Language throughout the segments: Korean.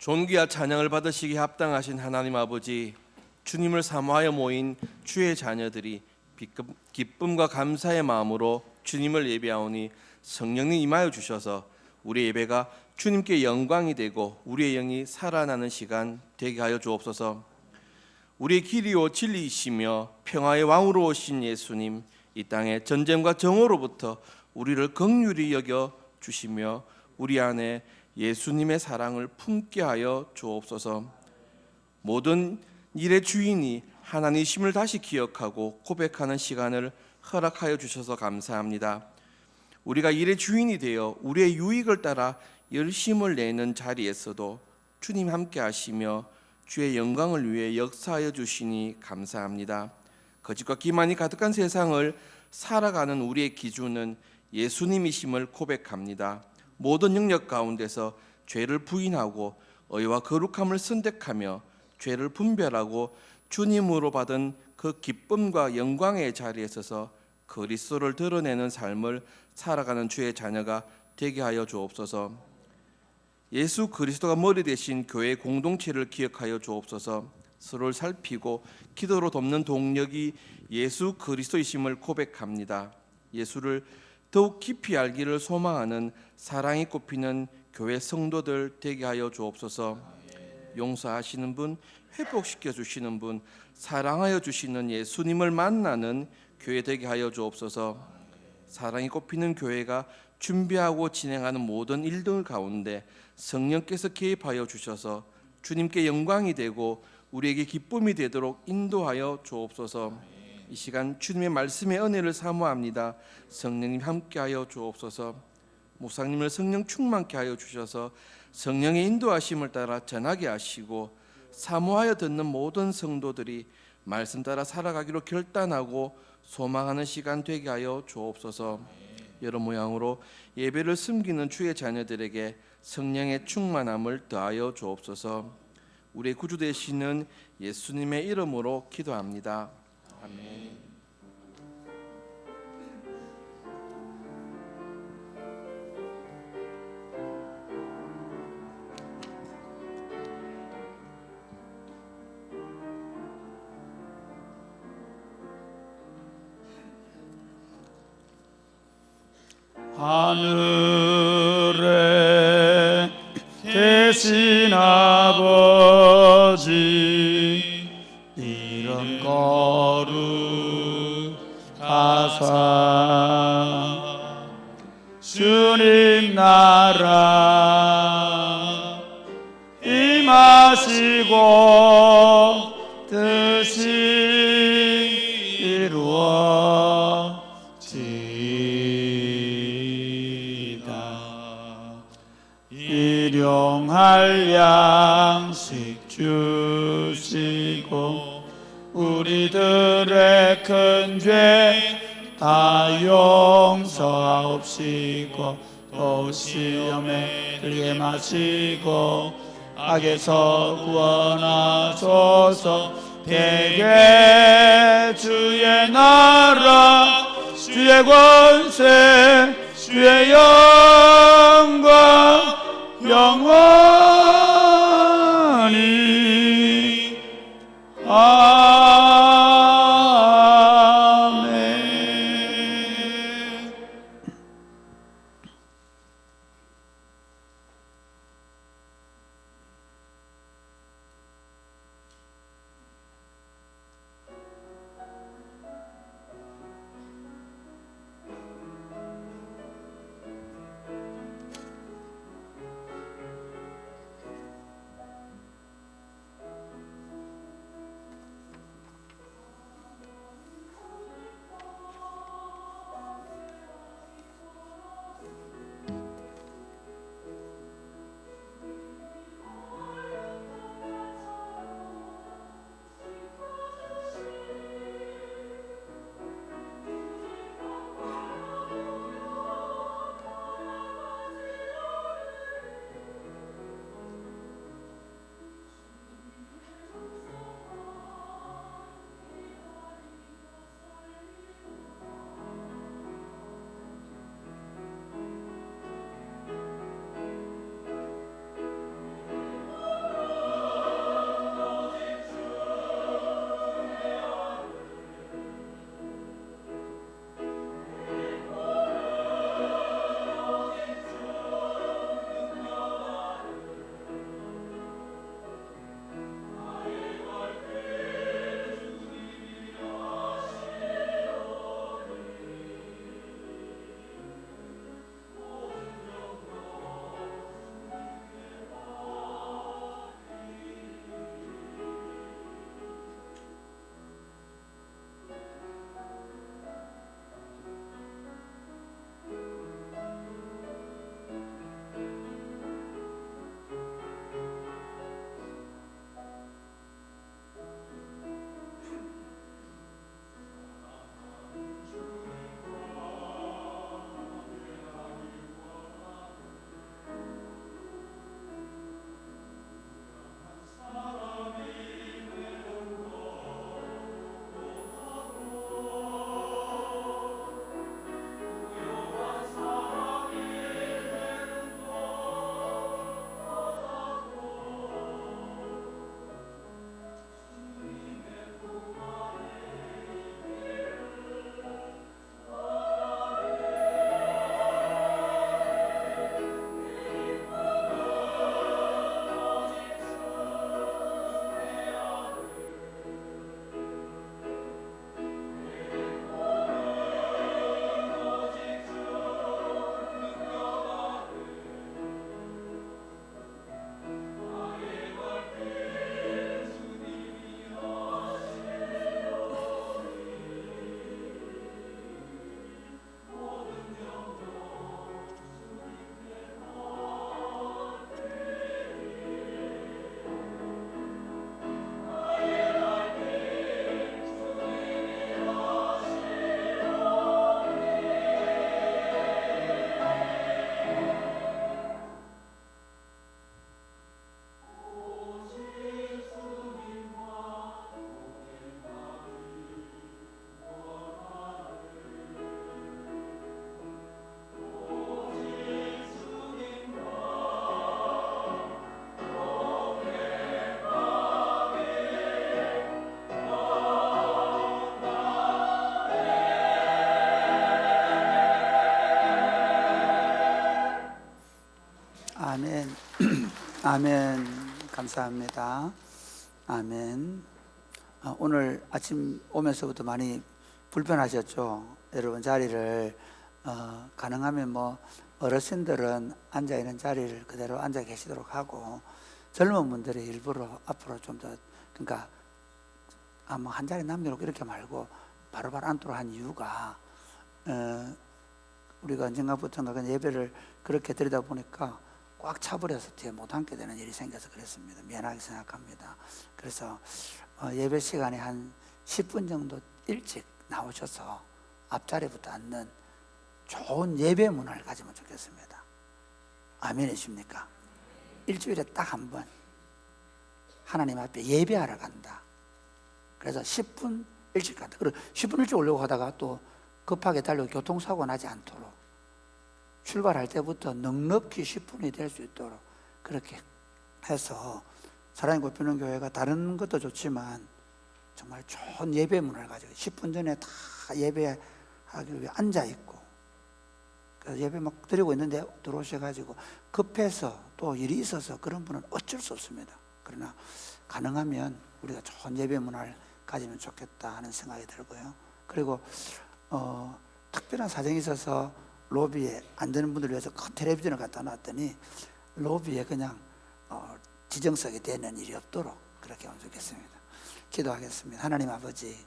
존귀와 찬양을 받으시기에 합당하신 하나님 아버지, 주님을 사모하여 모인 주의 자녀들이 기쁨과 감사의 마음으로 주님을 예배하오니 성령님 임하여 주셔서 우리 예배가 주님께 영광이 되고 우리의 영이 살아나는 시간 되게 하여 주옵소서. 우리의 길이요 진리이시며 평화의 왕으로 오신 예수님, 이 땅에 전쟁과 정오로부터 우리를 긍휼히 여겨 주시며 우리 안에 예수님의 사랑을 품게 하여 주옵소서. 모든 일의 주인이 하나님이심을 다시 기억하고 고백하는 시간을 허락하여 주셔서 감사합니다. 우리가 일의 주인이 되어 우리의 유익을 따라 열심을 내는 자리에서도 주님 함께 하시며 주의 영광을 위해 역사하여 주시니 감사합니다. 거짓과 기만이 가득한 세상을 살아가는 우리의 기준은 예수님이심을 고백합니다. 모든 영역 가운데서 죄를 부인하고 의와 거룩함을 선택하며 죄를 분별하고 주님으로 받은 그 기쁨과 영광의 자리에 서서 그리스도를 드러내는 삶을 살아가는 주의 자녀가 되게 하여 주옵소서. 예수 그리스도가 머리 되신 교회 공동체를 기억하여 주옵소서. 서로를 살피고 기도로 돕는 동력이 예수 그리스도이심을 고백합니다. 예수를 더욱 깊이 알기를 소망하는 사랑이 꼽히는 교회 성도들 되게 하여 주옵소서. 용서하시는 분, 회복시켜 주시는 분, 사랑하여 주시는 예수님을 만나는 교회 되게 하여 주옵소서. 사랑이 꼽히는 교회가 준비하고 진행하는 모든 일들 가운데 성령께서 개입하여 주셔서 주님께 영광이 되고 우리에게 기쁨이 되도록 인도하여 주옵소서. 이 시간 주님의 말씀의 은혜를 사모합니다. 성령님 함께하여 주옵소서. 목사님을 성령 충만케 하여 주셔서 성령의 인도하심을 따라 전하게 하시고 사모하여 듣는 모든 성도들이 말씀 따라 살아가기로 결단하고 소망하는 시간 되게 하여 주옵소서. 여러 모양으로 예배를 섬기는 주의 자녀들에게 성령의 충만함을 더하여 주옵소서. 우리의 구주 되시는 예수님의 이름으로 기도합니다. 아멘. 하늘에 계신 아버지, 이름 거룩하사 주님 나라 임하시고 뜻이 이루어지이다. 일용할 양식 주시고 우리들의 큰 죄 다 용서하옵시고 또 시험에 들게 마시고 악에서 구원하소서. 대개 주의 나라 주의 권세 주의 영광 영원히 아멘. 아멘. 아멘. 감사합니다. 아멘. 오늘 아침 오면서부터 많이 불편하셨죠? 여러분 자리를 가능하면 뭐 어르신들은 앉아 있는 자리를 그대로 앉아 계시도록 하고, 젊은 분들이 일부러 앞으로 좀 더, 그러니까 뭐 한 자리 남겨놓고 이렇게 말고 바로바로 앉도록 한 이유가, 우리가 언젠가부터인가 그냥 예배를 그렇게 드리다 보니까 꽉 차버려서 뒤에 못 앉게 되는 일이 생겨서 그랬습니다. 미안하게 생각합니다. 그래서 예배 시간에 한 10분 정도 일찍 나오셔서 앞자리부터 앉는 좋은 예배 문화를 가지면 좋겠습니다. 아멘이십니까? 일주일에 딱 한 번 하나님 앞에 예배하러 간다. 그래서 10분 일찍 간다. 그리고 10분 일찍 오려고 하다가 또 급하게 달려고 교통사고 나지 않도록 출발할 때부터 넉넉히 10분이 될 수 있도록 그렇게 해서 사랑의 꽃피는 교회가 다른 것도 좋지만 정말 좋은 예배 문화를 가지고 10분 전에 다 예배하기 위해 앉아있고, 그래서 예배 막 드리고 있는데 들어오셔가지고 급해서 또 일이 있어서 그런 분은 어쩔 수 없습니다. 그러나 가능하면 우리가 좋은 예배 문화를 가지면 좋겠다 하는 생각이 들고요. 그리고 특별한 사정이 있어서 로비에 앉는 분들을 위해서 큰 텔레비전을 갖다 놨더니 로비에 그냥 지정석이 되는 일이 없도록 그렇게 하면 좋겠습니다. 기도하겠습니다. 하나님 아버지,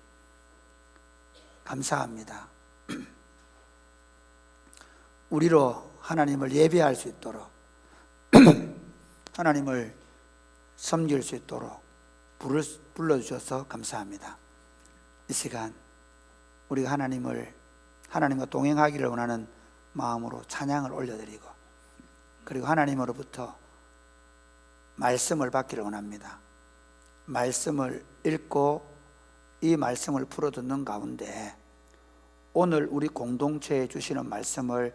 감사합니다. 우리로 하나님을 예배할 수 있도록 하나님을 섬길 수 있도록 불러주셔서 감사합니다. 이 시간 우리가 하나님과 동행하기를 원하는 마음으로 찬양을 올려드리고, 그리고 하나님으로부터 말씀을 받기를 원합니다. 말씀을 읽고 이 말씀을 풀어듣는 가운데 오늘 우리 공동체에 주시는 말씀을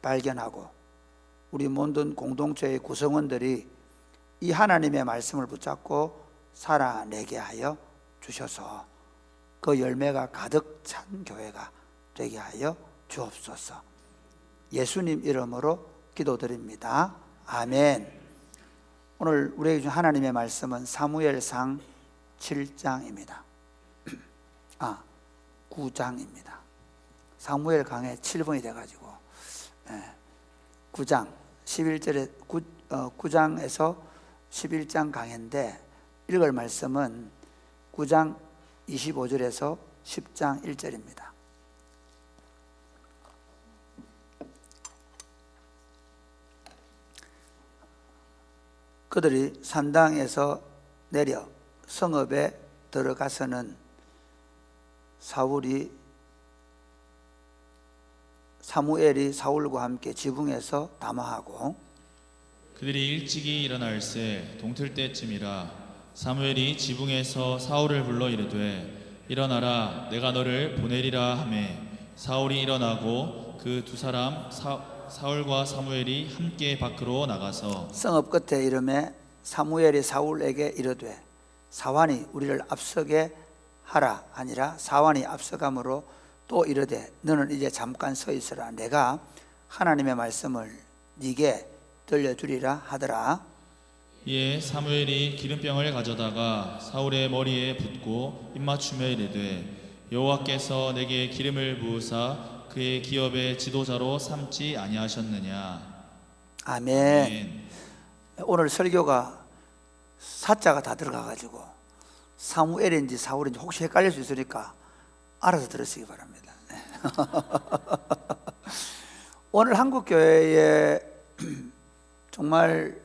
발견하고, 우리 모든 공동체의 구성원들이 이 하나님의 말씀을 붙잡고 살아내게 하여 주셔서 그 열매가 가득 찬 교회가 되게 하여 주옵소서. 예수님 이름으로 기도드립니다. 아멘. 오늘 우리에게 준 하나님의 말씀은 사무엘상 7장입니다. 9장입니다. 사무엘 강의 7번이 돼가지고 9장 11절에 9장에서 11장 강의인데, 읽을 말씀은 9장 25절에서 10장 1절입니다. 그들이 산당에서 내려 성읍에 들어가서는 사무엘이 사울과 함께 지붕에서 담화하고, 그들이 일찍이 일어날새 동틀 때쯤이라 사무엘이 지붕에서 사울을 불러 이르되 일어나라, 내가 너를 보내리라 하매 사울이 일어나고 그 두 사람 사울과 사무엘이 함께 밖으로 나가서 성읍 끝에 이름에 사무엘이 사울에게 이르되 사환이 우리를 앞서게 하라 아니라 사환이 앞서감으로 또 이르되 너는 이제 잠깐 서 있으라, 내가 하나님의 말씀을 네게 들려주리라 하더라. 이에 사무엘이 기름병을 가져다가 사울의 머리에 붓고 입맞추며 이르되 여호와께서 내게 기름을 부으사 그의 기업의 지도자로 삼지 아니하셨느냐. 아멘. 오늘 설교가 사자가 다 들어가가지고 사무엘인지 사울인지 혹시 헷갈릴 수 있으니까 알아서 들으시기 바랍니다. 오늘 한국교회에 정말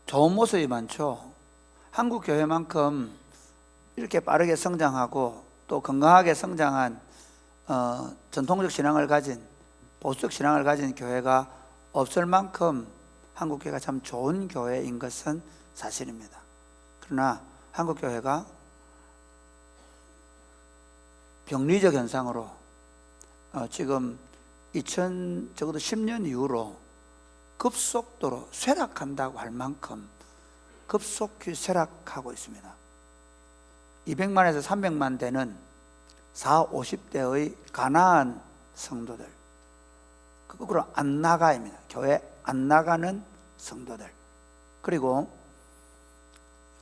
좋은 모습이 많죠. 한국교회만큼 이렇게 빠르게 성장하고 또 건강하게 성장한 전통적 신앙을 가진, 보수적 신앙을 가진 교회가 없을 만큼 한국교회가 참 좋은 교회인 것은 사실입니다. 그러나 한국교회가 병리적 현상으로 지금 적어도 10년 이후로 급속도로 쇠락한다고 할 만큼 급속히 쇠락하고 있습니다. 200만에서 300만 되는 40, 50대의 가난한 성도들, 거꾸로 안 나가입니다. 교회 안 나가는 성도들, 그리고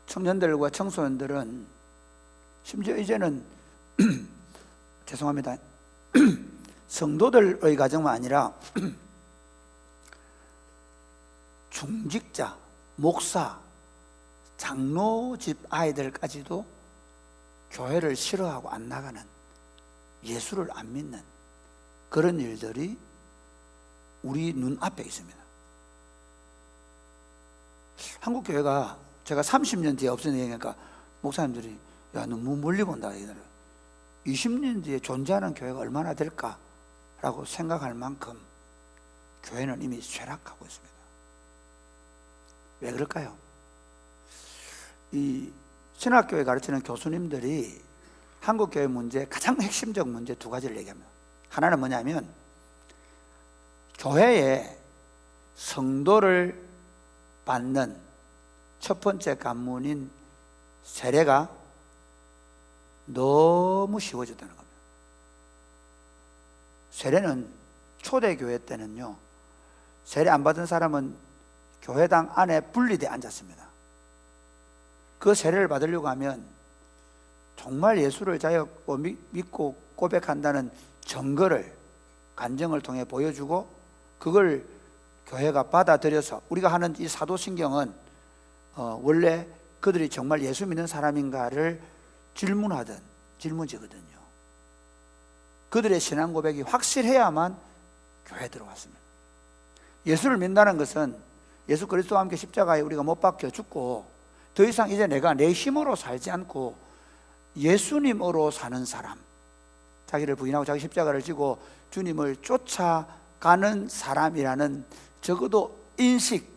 청년들과 청소년들은 심지어 이제는 죄송합니다. 성도들의 가정만 아니라 중직자, 목사, 장로 집 아이들까지도 교회를 싫어하고 안 나가는, 예수를 안 믿는 그런 일들이 우리 눈앞에 있습니다. 한국 교회가 제가 30년 뒤에 없어진 얘기니까 목사님들이 야, 너무 멀리 본다. 20년 뒤에 존재하는 교회가 얼마나 될까라고 생각할 만큼 교회는 이미 쇠락하고 있습니다. 왜 그럴까요? 이 신학교에 가르치는 교수님들이 한국 교회 문제, 가장 핵심적 문제 두 가지를 얘기합니다. 하나는 뭐냐면 교회에 성도를 받는 첫 번째 관문인 세례가 너무 쉬워졌다는 겁니다. 세례는 초대교회 때는요, 세례 안 받은 사람은 교회당 안에 분리돼 앉았습니다. 그 세례를 받으려고 하면 정말 예수를 자였고 믿고 고백한다는 증거를 간증을 통해 보여주고, 그걸 교회가 받아들여서, 우리가 하는 이 사도신경은 원래 그들이 정말 예수 믿는 사람인가를 질문하던 질문지거든요. 그들의 신앙 고백이 확실해야만 교회에 들어왔습니다. 예수를 믿는다는 것은 예수 그리스도와 함께 십자가에 우리가 못 박혀 죽고 더 이상 이제 내가 내 힘으로 살지 않고 예수님으로 사는 사람, 자기를 부인하고 자기 십자가를 지고 주님을 쫓아가는 사람이라는, 적어도 인식,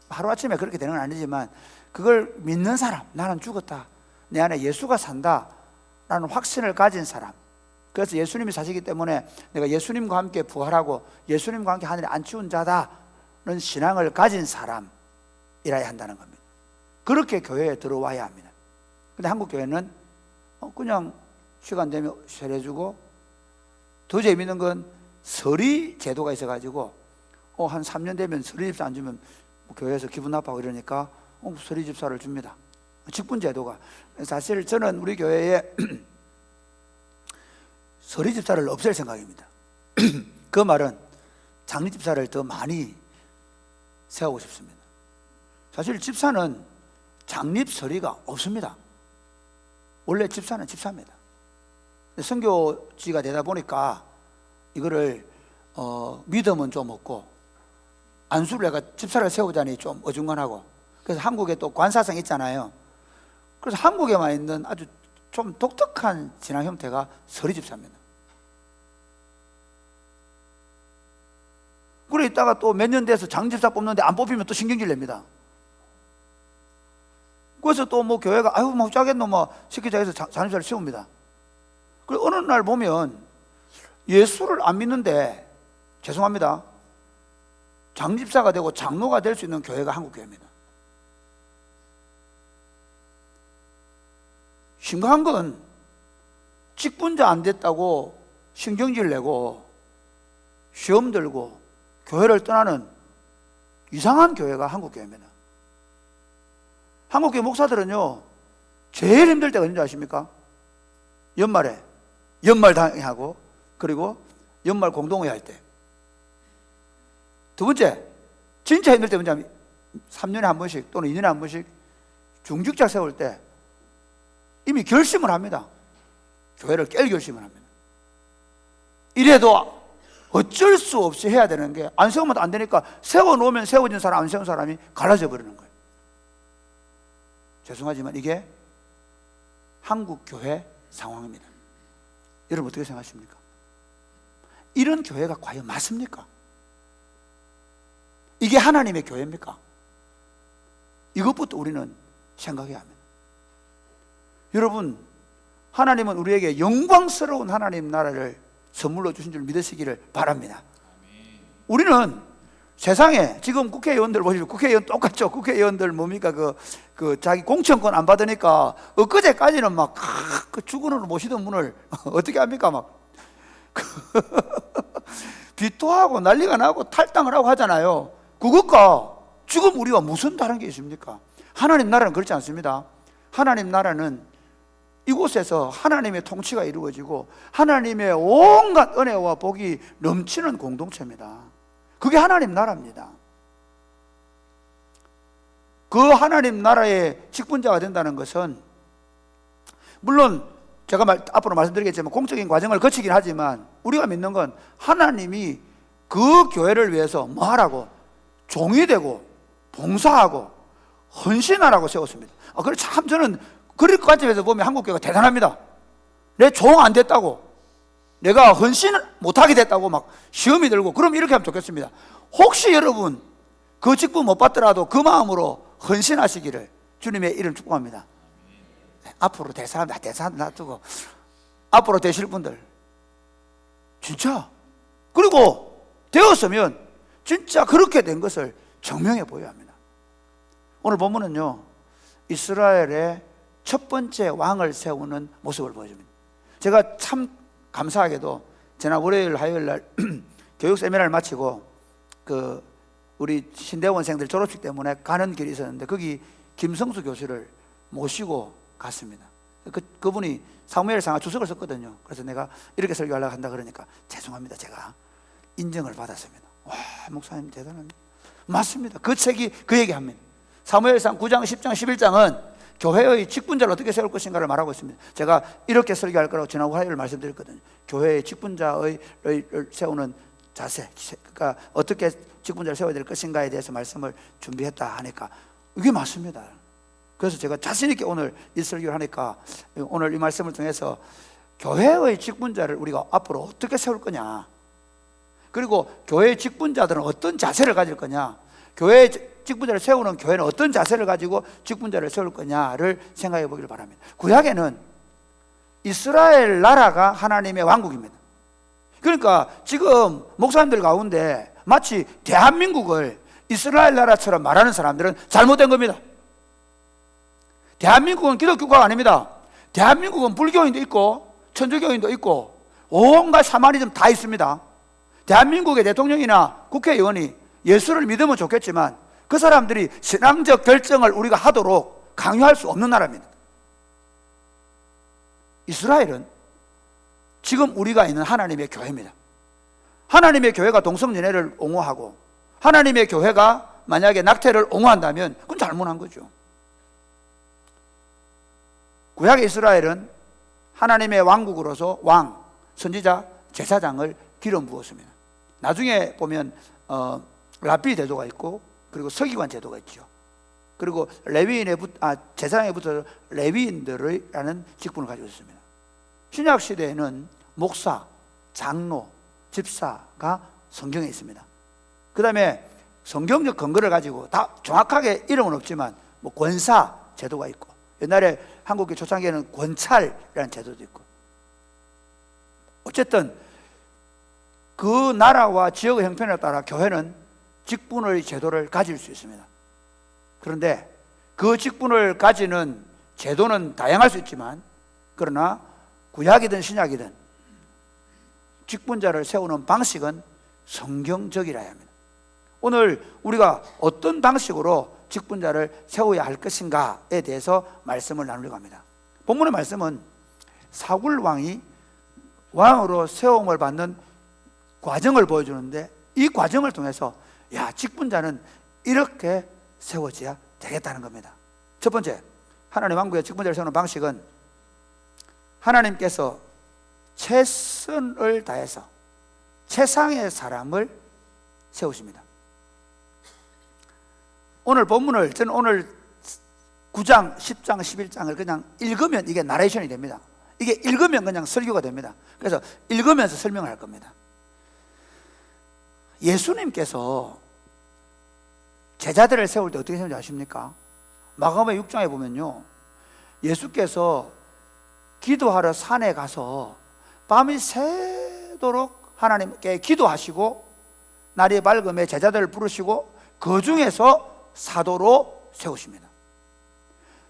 하루아침에 그렇게 되는 건 아니지만 그걸 믿는 사람, 나는 죽었다, 내 안에 예수가 산다 라는 확신을 가진 사람. 그래서 예수님이 사시기 때문에 내가 예수님과 함께 부활하고 예수님과 함께 하늘에 안치운 자다는 신앙을 가진 사람이라야 한다는 겁니다. 그렇게 교회에 들어와야 합니다. 근데 한국 교회는 그냥 시간 되면 세례 주고, 더 재미있는 건 서리 제도가 있어가지고 한 3년 되면 서리 집사 안 주면 교회에서 기분 나빠하고 이러니까 서리 집사를 줍니다. 직분 제도가. 사실 저는 우리 교회에 서리 집사를 없앨 생각입니다. 그 말은 장립 집사를 더 많이 세우고 싶습니다. 사실 집사는 장립 서리가 없습니다. 원래 집사는 집사입니다. 선교지가 되다 보니까 이거를 믿음은 좀 없고, 안수를 내가 집사를 세우자니 좀 어중간하고, 그래서 한국에 또 관사성 있잖아요. 그래서 한국에만 있는 아주 좀 독특한 신앙 형태가 서리 집사입니다. 그래 있다가 또 몇 년 돼서 장집사 뽑는데 안 뽑히면 또 신경질 냅니다. 그래서 또 뭐 교회가 아유 뭐 짜겠노 뭐 시키자 해서 장집사를 세웁니다. 그리고 어느 날 보면 예수를 안 믿는데, 죄송합니다, 장집사가 되고 장로가 될 수 있는 교회가 한국 교회입니다. 심각한 건 직분자 안 됐다고 신경질 내고 시험 들고 교회를 떠나는 이상한 교회가 한국 교회입니다. 한국 교회 목사들은요, 제일 힘들 때가 언제 아십니까? 연말에 연말 당회하고, 그리고 연말 공동회 할 때. 두 번째, 진짜 힘들 때 뭔지 3년에 한 번씩 또는 2년에 한 번씩 중직자 세울 때 이미 결심을 합니다. 교회를 깰 결심을 합니다. 이래도 어쩔 수 없이 해야 되는 게, 안 세우면 안 되니까 세워놓으면 세워진 사람, 안 세운 사람이 갈라져 버리는 거예요. 죄송하지만 이게 한국 교회 상황입니다. 여러분 어떻게 생각하십니까? 이런 교회가 과연 맞습니까? 이게 하나님의 교회입니까? 이것부터 우리는 생각해야 합니다. 여러분, 하나님은 우리에게 영광스러운 하나님 나라를 선물로 주신 줄 믿으시기를 바랍니다. 우리는 세상에 지금 국회의원들 보시면 국회의원 똑같죠. 국회의원들 뭡니까 그 자기 공천권 안 받으니까 엊그제까지는 막 그 죽으러 모시던 분을 어떻게 합니까? 막 비토하고 난리가 나고 탈당을 하고 하잖아요. 그것과 지금 우리가 무슨 다른 게 있습니까? 하나님 나라는 그렇지 않습니다. 하나님 나라는 이곳에서 하나님의 통치가 이루어지고 하나님의 온갖 은혜와 복이 넘치는 공동체입니다. 그게 하나님 나라입니다. 그 하나님 나라의 직분자가 된다는 것은 물론 제가 앞으로 말씀드리겠지만 공적인 과정을 거치긴 하지만 우리가 믿는 건 하나님이 그 교회를 위해서 뭐 하라고? 종이 되고 봉사하고 헌신하라고 세웠습니다. 그래 참 저는 그럴 관점에서 보면 한국교회가 대단합니다. 내 종 안 됐다고, 내가 헌신 못하게 됐다고 막 시험이 들고, 그럼 이렇게 하면 좋겠습니다. 혹시 여러분 그 직분 못 받더라도 그 마음으로 헌신하시기를 주님의 이름 축복합니다. 앞으로 대사 놔두고 앞으로 되실 분들 진짜, 그리고 되었으면 진짜 그렇게 된 것을 증명해 보여야 합니다. 오늘 본문은요, 이스라엘의 첫 번째 왕을 세우는 모습을 보여줍니다. 제가 참 감사하게도 지난 월요일 화요일 날 교육 세미나를 마치고 그 우리 신대원생들 졸업식 때문에 가는 길이 있었는데 거기 김성수 교수를 모시고 갔습니다. 그분이 사무엘상 주석을 썼거든요. 그래서 내가 이렇게 설교하려고 한다 그러니까 죄송합니다, 제가 인정을 받았습니다. 와, 목사님 대단합니다. 맞습니다. 그 책이 그 얘기합니다. 사무엘상 9장, 10장, 11장은 교회의 직분자를 어떻게 세울 것인가를 말하고 있습니다. 제가 이렇게 설교할 거라고 지난 화요일 말씀드렸거든요. 교회의 직분자의 세우는 자세, 그러니까 어떻게 직분자를 세워야 될 것인가에 대해서 말씀을 준비했다 하니까 이게 맞습니다. 그래서 제가 자신 있게 오늘 이 설교를 하니까 오늘 이 말씀을 통해서 교회의 직분자를 우리가 앞으로 어떻게 세울 거냐, 그리고 교회의 직분자들은 어떤 자세를 가질 거냐, 교회의 직분자를 세우는 교회는 어떤 자세를 가지고 직분자를 세울 거냐를 생각해 보기를 바랍니다. 구약에는 이스라엘 나라가 하나님의 왕국입니다. 그러니까 지금 목사님들 가운데 마치 대한민국을 이스라엘 나라처럼 말하는 사람들은 잘못된 겁니다. 대한민국은 기독교가 아닙니다. 대한민국은 불교인도 있고 천주교인도 있고 온갖 샤머니즘 다 있습니다. 대한민국의 대통령이나 국회의원이 예수를 믿으면 좋겠지만 그 사람들이 신앙적 결정을 우리가 하도록 강요할 수 없는 나라입니다. 이스라엘은 지금 우리가 있는 하나님의 교회입니다. 하나님의 교회가 동성연애를 옹호하고 하나님의 교회가 만약에 낙태를 옹호한다면 그건 잘못한 거죠. 구약의 이스라엘은 하나님의 왕국으로서 왕, 선지자, 제사장을 기름 부었습니다. 나중에 보면 랍비 제도가 있고 그리고 서기관 제도가 있죠. 그리고 제사장에 붙어서 레위인들이라는 직분을 가지고 있습니다. 신약 시대에는 목사, 장로, 집사가 성경에 있습니다. 그 다음에 성경적 근거를 가지고 다 정확하게 이름은 없지만 뭐 권사 제도가 있고, 옛날에 한국의 초창기에는 권찰이라는 제도도 있고, 어쨌든 그 나라와 지역의 형편에 따라 교회는 직분의 제도를 가질 수 있습니다. 그런데 그 직분을 가지는 제도는 다양할 수 있지만, 그러나 구약이든 신약이든 직분자를 세우는 방식은 성경적이라야 합니다. 오늘 우리가 어떤 방식으로 직분자를 세워야 할 것인가에 대해서 말씀을 나누려고 합니다. 본문의 말씀은 사울 왕이 왕으로 세움을 받는 과정을 보여주는데, 이 과정을 통해서 직분자는 이렇게 세워져야 되겠다는 겁니다. 첫 번째, 하나님 왕국의 직분자를 세우는 방식은 하나님께서 최선을 다해서 최상의 사람을 세우십니다. 오늘 본문을 저는 오늘 9장, 10장, 11장을 그냥 읽으면 이게 나레이션이 됩니다. 이게 읽으면 그냥 설교가 됩니다. 그래서 읽으면서 설명을 할 겁니다. 예수님께서 제자들을 세울 때 어떻게 세우는지 아십니까? 마가복음 6장에 보면요, 예수께서 기도하러 산에 가서 밤이 새도록 하나님께 기도하시고 날이 밝음에 제자들을 부르시고 그 중에서 사도로 세우십니다.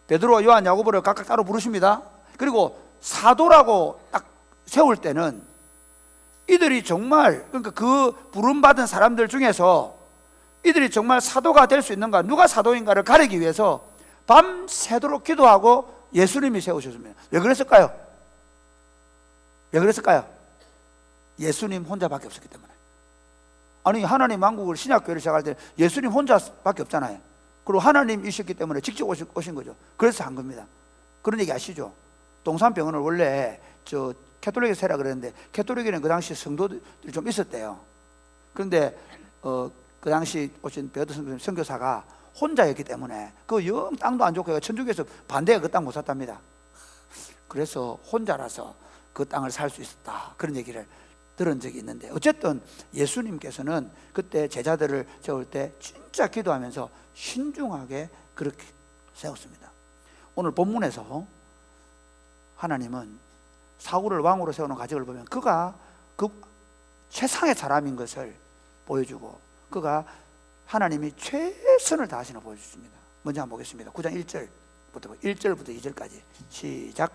베드로, 요한, 야고보를 각각 따로 부르십니다. 그리고 사도라고 딱 세울 때는 이들이 정말, 그러니까 그 부름받은 사람들 중에서 이들이 정말 사도가 될 수 있는가, 누가 사도인가를 가리기 위해서 밤새도록 기도하고 예수님이 세우셨습니다. 왜 그랬을까요? 왜 그랬을까요? 예수님 혼자밖에 없었기 때문에. 아니, 하나님 왕국을 신약교회를 시작할 때 예수님 혼자밖에 없잖아요. 그리고 하나님이셨기 때문에 직접 오신 거죠. 그래서 한 겁니다. 그런 얘기 아시죠? 동산병원을 원래 캐톨릭에 세라 그랬는데, 캐톨릭에는 그 당시 성도들이 좀 있었대요. 그런데 그 당시 오신 베어드 선교사가 혼자였기 때문에 그 영 땅도 안 좋고 천주교에서 반대가 그 땅 못 샀답니다. 그래서 혼자라서 그 땅을 살 수 있었다, 그런 얘기를 들은 적이 있는데, 어쨌든 예수님께서는 그때 제자들을 세울 때 진짜 기도하면서 신중하게 그렇게 세웠습니다. 오늘 본문에서 하나님은 사울을 왕으로 세우는 과정을 보면 그가 그 최상의 사람인 것을 보여주고, 그가 하나님이 최선을 다하시는 걸 보여주십니다. 먼저 한번 보겠습니다. 9장 1절부터 2절까지 시작.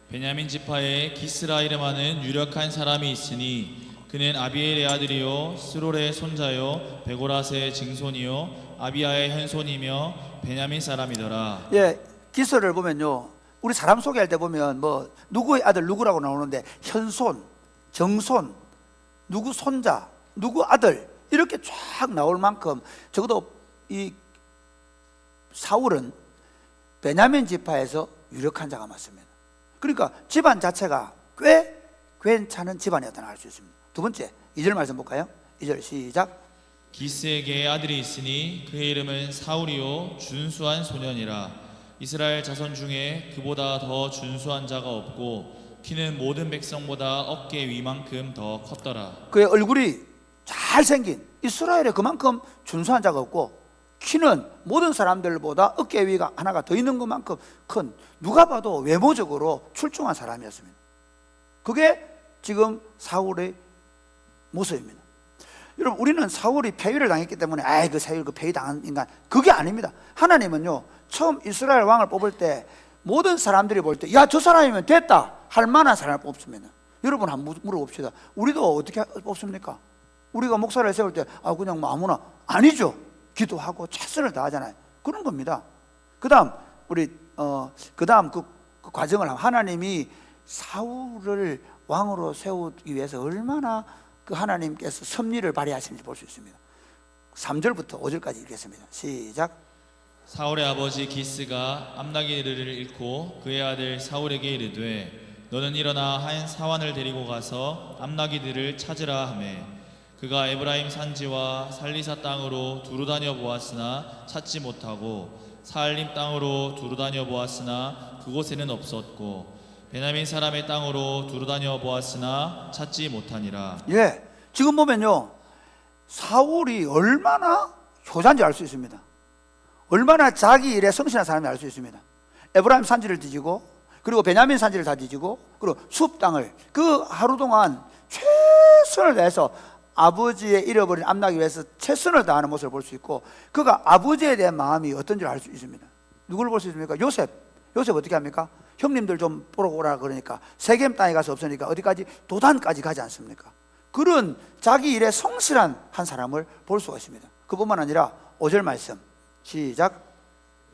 베냐민 지파에 기스라 이름하는 유력한 사람이 있으니 그는 아비엘의 아들이요 스롤의 손자요 베고라스의 증손이요 아비야의 현손이며 베냐민 사람이더라. 예, 기스를 보면요, 우리 사람 소개할 때 보면 뭐 누구의 아들 누구라고 나오는데, 현손, 정손, 누구 손자, 누구 아들, 이렇게 쫙 나올 만큼 적어도 이 사울은 베냐민 지파에서 유력한 자가 맞습니다. 그러니까 집안 자체가 꽤 괜찮은 집안이었다는 알 수 있습니다. 두 번째 2절 말씀 볼까요? 2절 시작. 기스에게 아들이 있으니 그의 이름은 사울이요 준수한 소년이라. 이스라엘 자손 중에 그보다 더 준수한 자가 없고 키는 모든 백성보다 어깨 위만큼 더 컸더라. 그의 얼굴이 잘생긴, 이스라엘에 그만큼 준수한 자가 없고 키는 모든 사람들보다 어깨 위가 하나가 더 있는 것만큼 큰, 누가 봐도 외모적으로 출중한 사람이었습니다. 그게 지금 사울의 모습입니다. 여러분, 우리는 사울이 폐위를 당했기 때문에 그 사울 그 폐위 당한 인간, 그게 아닙니다. 하나님은요, 처음 이스라엘 왕을 뽑을 때 모든 사람들이 볼 때 야, 저 사람이면 됐다 할 만한 사람을 뽑습니다. 여러분 한번 물어봅시다. 우리도 어떻게 뽑습니까? 우리가 목사를 세울 때 그냥 뭐 아무나, 아니죠. 기도하고 최선을 다하잖아요. 그런 겁니다. 그다음 우리 그다음 그 과정을 하나님이 사울을 왕으로 세우기 위해서 얼마나 그 하나님께서 섭리를 발휘하시는지 볼 수 있습니다. 3절부터 5절까지 읽겠습니다. 시작. 사울의 아버지 기스가 암나기를 잃고 그의 아들 사울에게 이르되 너는 일어나 한 사환을 데리고 가서 암나기들을 찾으라 하매 그가 에브라임 산지와 살리사 땅으로 두루 다녀 보았으나 찾지 못하고 사알림 땅으로 두루 다녀 보았으나 그곳에는 없었고 베냐민 사람의 땅으로 두루 다녀 보았으나 찾지 못하니라. 예, 지금 보면요, 사울이 얼마나 효자인지 알 수 있습니다. 얼마나 자기 일에 성실한 사람인지 알 수 있습니다. 에브라임 산지를 뒤지고, 그리고 베냐민 산지를 다 뒤지고, 그리고 숲 땅을 그 하루 동안 최선을 다해서 아버지의 잃어버린 암나기 위해서 최선을 다하는 모습을 볼 수 있고, 그가 아버지에 대한 마음이 어떤지 알 수 있습니다. 누구를 볼 수 있습니까? 요셉 어떻게 합니까? 형님들 좀 보러 오라 그러니까 세겜 땅에 가서 없으니까 어디까지? 도단까지 가지 않습니까? 그런 자기 일에 성실한 한 사람을 볼 수가 있습니다. 그뿐만 아니라 5절 말씀 시작.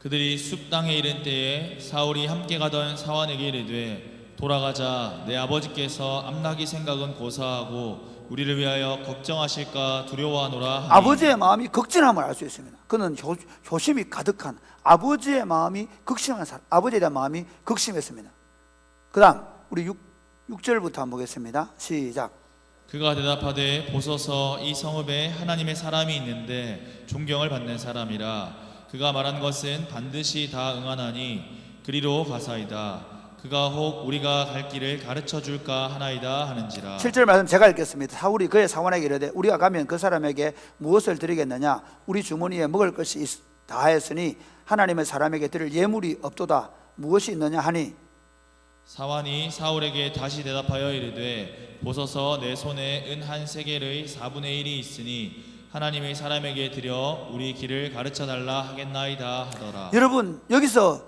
그들이 숲 땅에 이른 때에 사울이 함께 가던 사환에게 이르되 돌아가자. 내 아버지께서 암나기 생각은 고사하고 우리를 위하여 걱정하실까 두려워하노라 하니. 아버지의 마음이 극진함을 알 수 있습니다. 그는 효심이 가득한 아버지의 마음이 극심한 사람, 아버지에 대한 마음이 극심했습니다. 그 다음 우리 6절부터 한번 보겠습니다. 시작. 그가 대답하되 보소서 이 성읍에 하나님의 사람이 있는데 존경을 받는 사람이라. 그가 말한 것은 반드시 다 응하나니 그리로 가사이다. 그가 혹 우리가 갈 길을 가르쳐 줄까 하나이다 하는지라. 7절 말씀 제가 읽겠습니다. 사울이 그의 사원에게 이르되 우리가 가면 그 사람에게 무엇을 드리겠느냐? 우리 주머니에 먹을 것이 다하였으니 하나님의 사람에게 드릴 예물이 없도다. 무엇이 있느냐 하니. 사환이 사울에게 다시 대답하여 이르되 보소서 내 손에 은 한 세겔의 4분의 1이 있으니 하나님의 사람에게 드려 우리 길을 가르쳐 달라 하겠나이다 하더라. 여러분, 여기서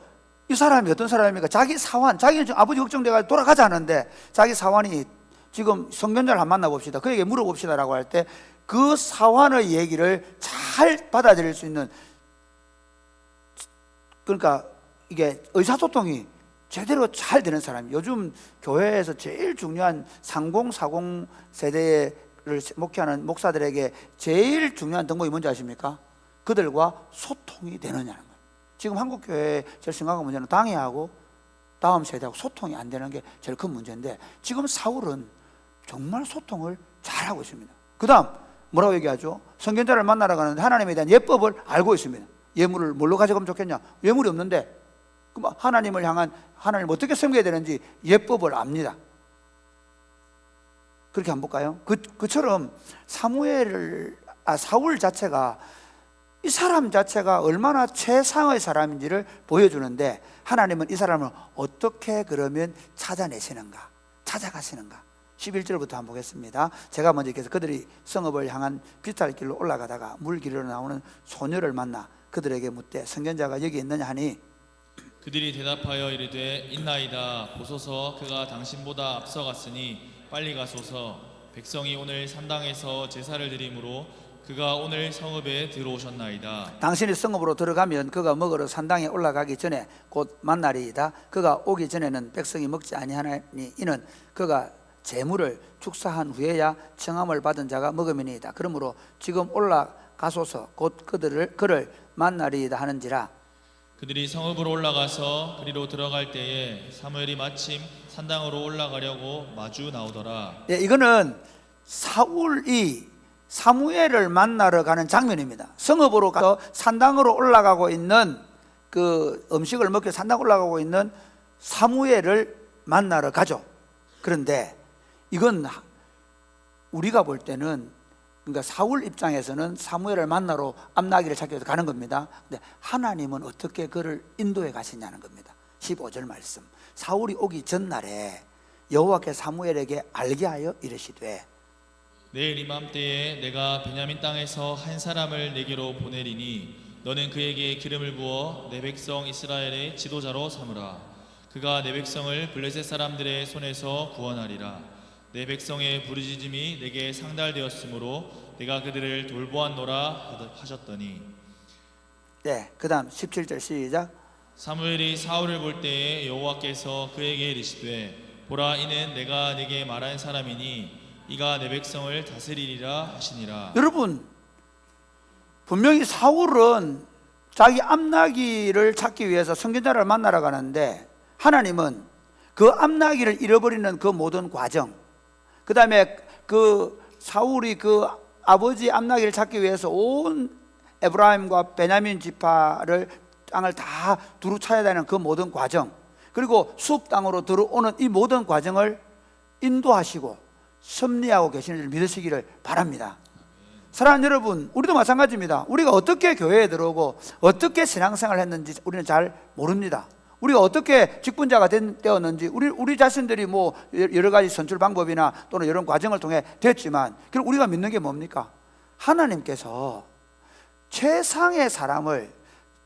이 사람이 어떤 사람입니까? 자기 사환, 자기는 지금 아버지 걱정돼가 돌아가지 않는데 자기 사환이 지금 성견자를 한번 만나봅시다, 그에게 물어봅시다라고 할 때 그 사환의 얘기를 잘 받아들일 수 있는, 그러니까 이게 의사소통이 제대로 잘 되는 사람이, 요즘 교회에서 제일 중요한 3040 세대를 목회하는 목사들에게 제일 중요한 덕목이 뭔지 아십니까? 그들과 소통이 되느냐는 거예요. 지금 한국 교회의 제일 심각한 문제는 당회하고 다음 세대하고 소통이 안 되는 게 제일 큰 문제인데, 지금 사울은 정말 소통을 잘하고 있습니다. 그 다음 뭐라고 얘기하죠? 선견자를 만나러 가는데 하나님에 대한 예법을 알고 있습니다. 예물을 뭘로 가져가면 좋겠냐? 예물이 없는데 그럼 하나님을 향한, 하나님을 어떻게 섬겨야 되는지 예법을 압니다. 그렇게 한번 볼까요? 그처럼 사울 자체가, 이 사람 자체가 얼마나 최상의 사람인지를 보여주는데, 하나님은 이 사람을 어떻게 그러면 찾아내시는가, 찾아가시는가. 11절부터 한번 보겠습니다. 제가 먼저 얘기해서, 그들이 성읍을 향한 비탈 길로 올라가다가 물 길로 나오는 소녀를 만나 그들에게 묻되 선견자가 여기 있느냐 하니, 그들이 대답하여 이르되 있나이다. 보소서 그가 당신보다 앞서갔으니 빨리 가소서. 백성이 오늘 산당에서 제사를 드리므로 그가 오늘 성읍에 들어오셨나이다. 당신이 성읍으로 들어가면 그가 먹으러 산당에 올라가기 전에 곧 만나리이다. 그가 오기 전에는 백성이 먹지 아니하나니 이는 그가 제물을 축사한 후에야 청함을 받은 자가 먹음이니이다. 그러므로 지금 올라가소서 곧 그를 만나리이다 하는지라. 그들이 성읍으로 올라가서 그리로 들어갈 때에 사무엘이 마침 산당으로 올라가려고 마주 나오더라. 예, 이거는 사울이 사무엘을 만나러 가는 장면입니다. 성읍으로 가서 산당으로 올라가고 있는, 그 음식을 먹기 위해 산당 올라가고 있는 사무엘을 만나러 가죠. 그런데 이건 우리가 볼 때는, 그러니까 사울 입장에서는 사무엘을 만나러 암나기를 찾기 위해서 가는 겁니다. 근데 하나님은 어떻게 그를 인도해 가시냐는 겁니다. 15절 말씀. 사울이 오기 전날에 여호와께 사무엘에게 알게 하여 이르시되, 내일 이맘때에 내가 베냐민 땅에서 한 사람을 내게로 보내리니 너는 그에게 기름을 부어 내 백성 이스라엘의 지도자로 삼으라. 그가 내 백성을 블레셋 사람들의 손에서 구원하리라. 내 백성의 부르짖음이 내게 상달되었으므로 내가 그들을 돌보았노라 하셨더니, 네, 그 다음 17절 시작. 사무엘이 사울을 볼 때에 여호와께서 그에게 이르시되 보라 이는 내가 네게 말한 사람이니 이가 내 백성을 다스리리라 하시니라. 여러분, 분명히 사울은 자기 암나기를 찾기 위해서 선견자를 만나러 가는데, 하나님은 그 암나기를 잃어버리는 그 모든 과정, 그 다음에 그 사울이 그 아버지 암나기를 찾기 위해서 온 에브라임과 베냐민 지파를 땅을 다 두루 차야 되는 그 모든 과정, 그리고 숲 땅으로 들어오는 이 모든 과정을 인도하시고 섭리하고 계시는 줄 믿으시기를 바랍니다. 사랑하는 여러분, 우리도 마찬가지입니다. 우리가 어떻게 교회에 들어오고 어떻게 신앙생활을 했는지 우리는 잘 모릅니다. 우리가 어떻게 직분자가 되었는지 우리 자신들이 뭐 여러 가지 선출 방법이나 또는 이런 과정을 통해 됐지만, 결국 우리가 믿는 게 뭡니까? 하나님께서 최상의 사람을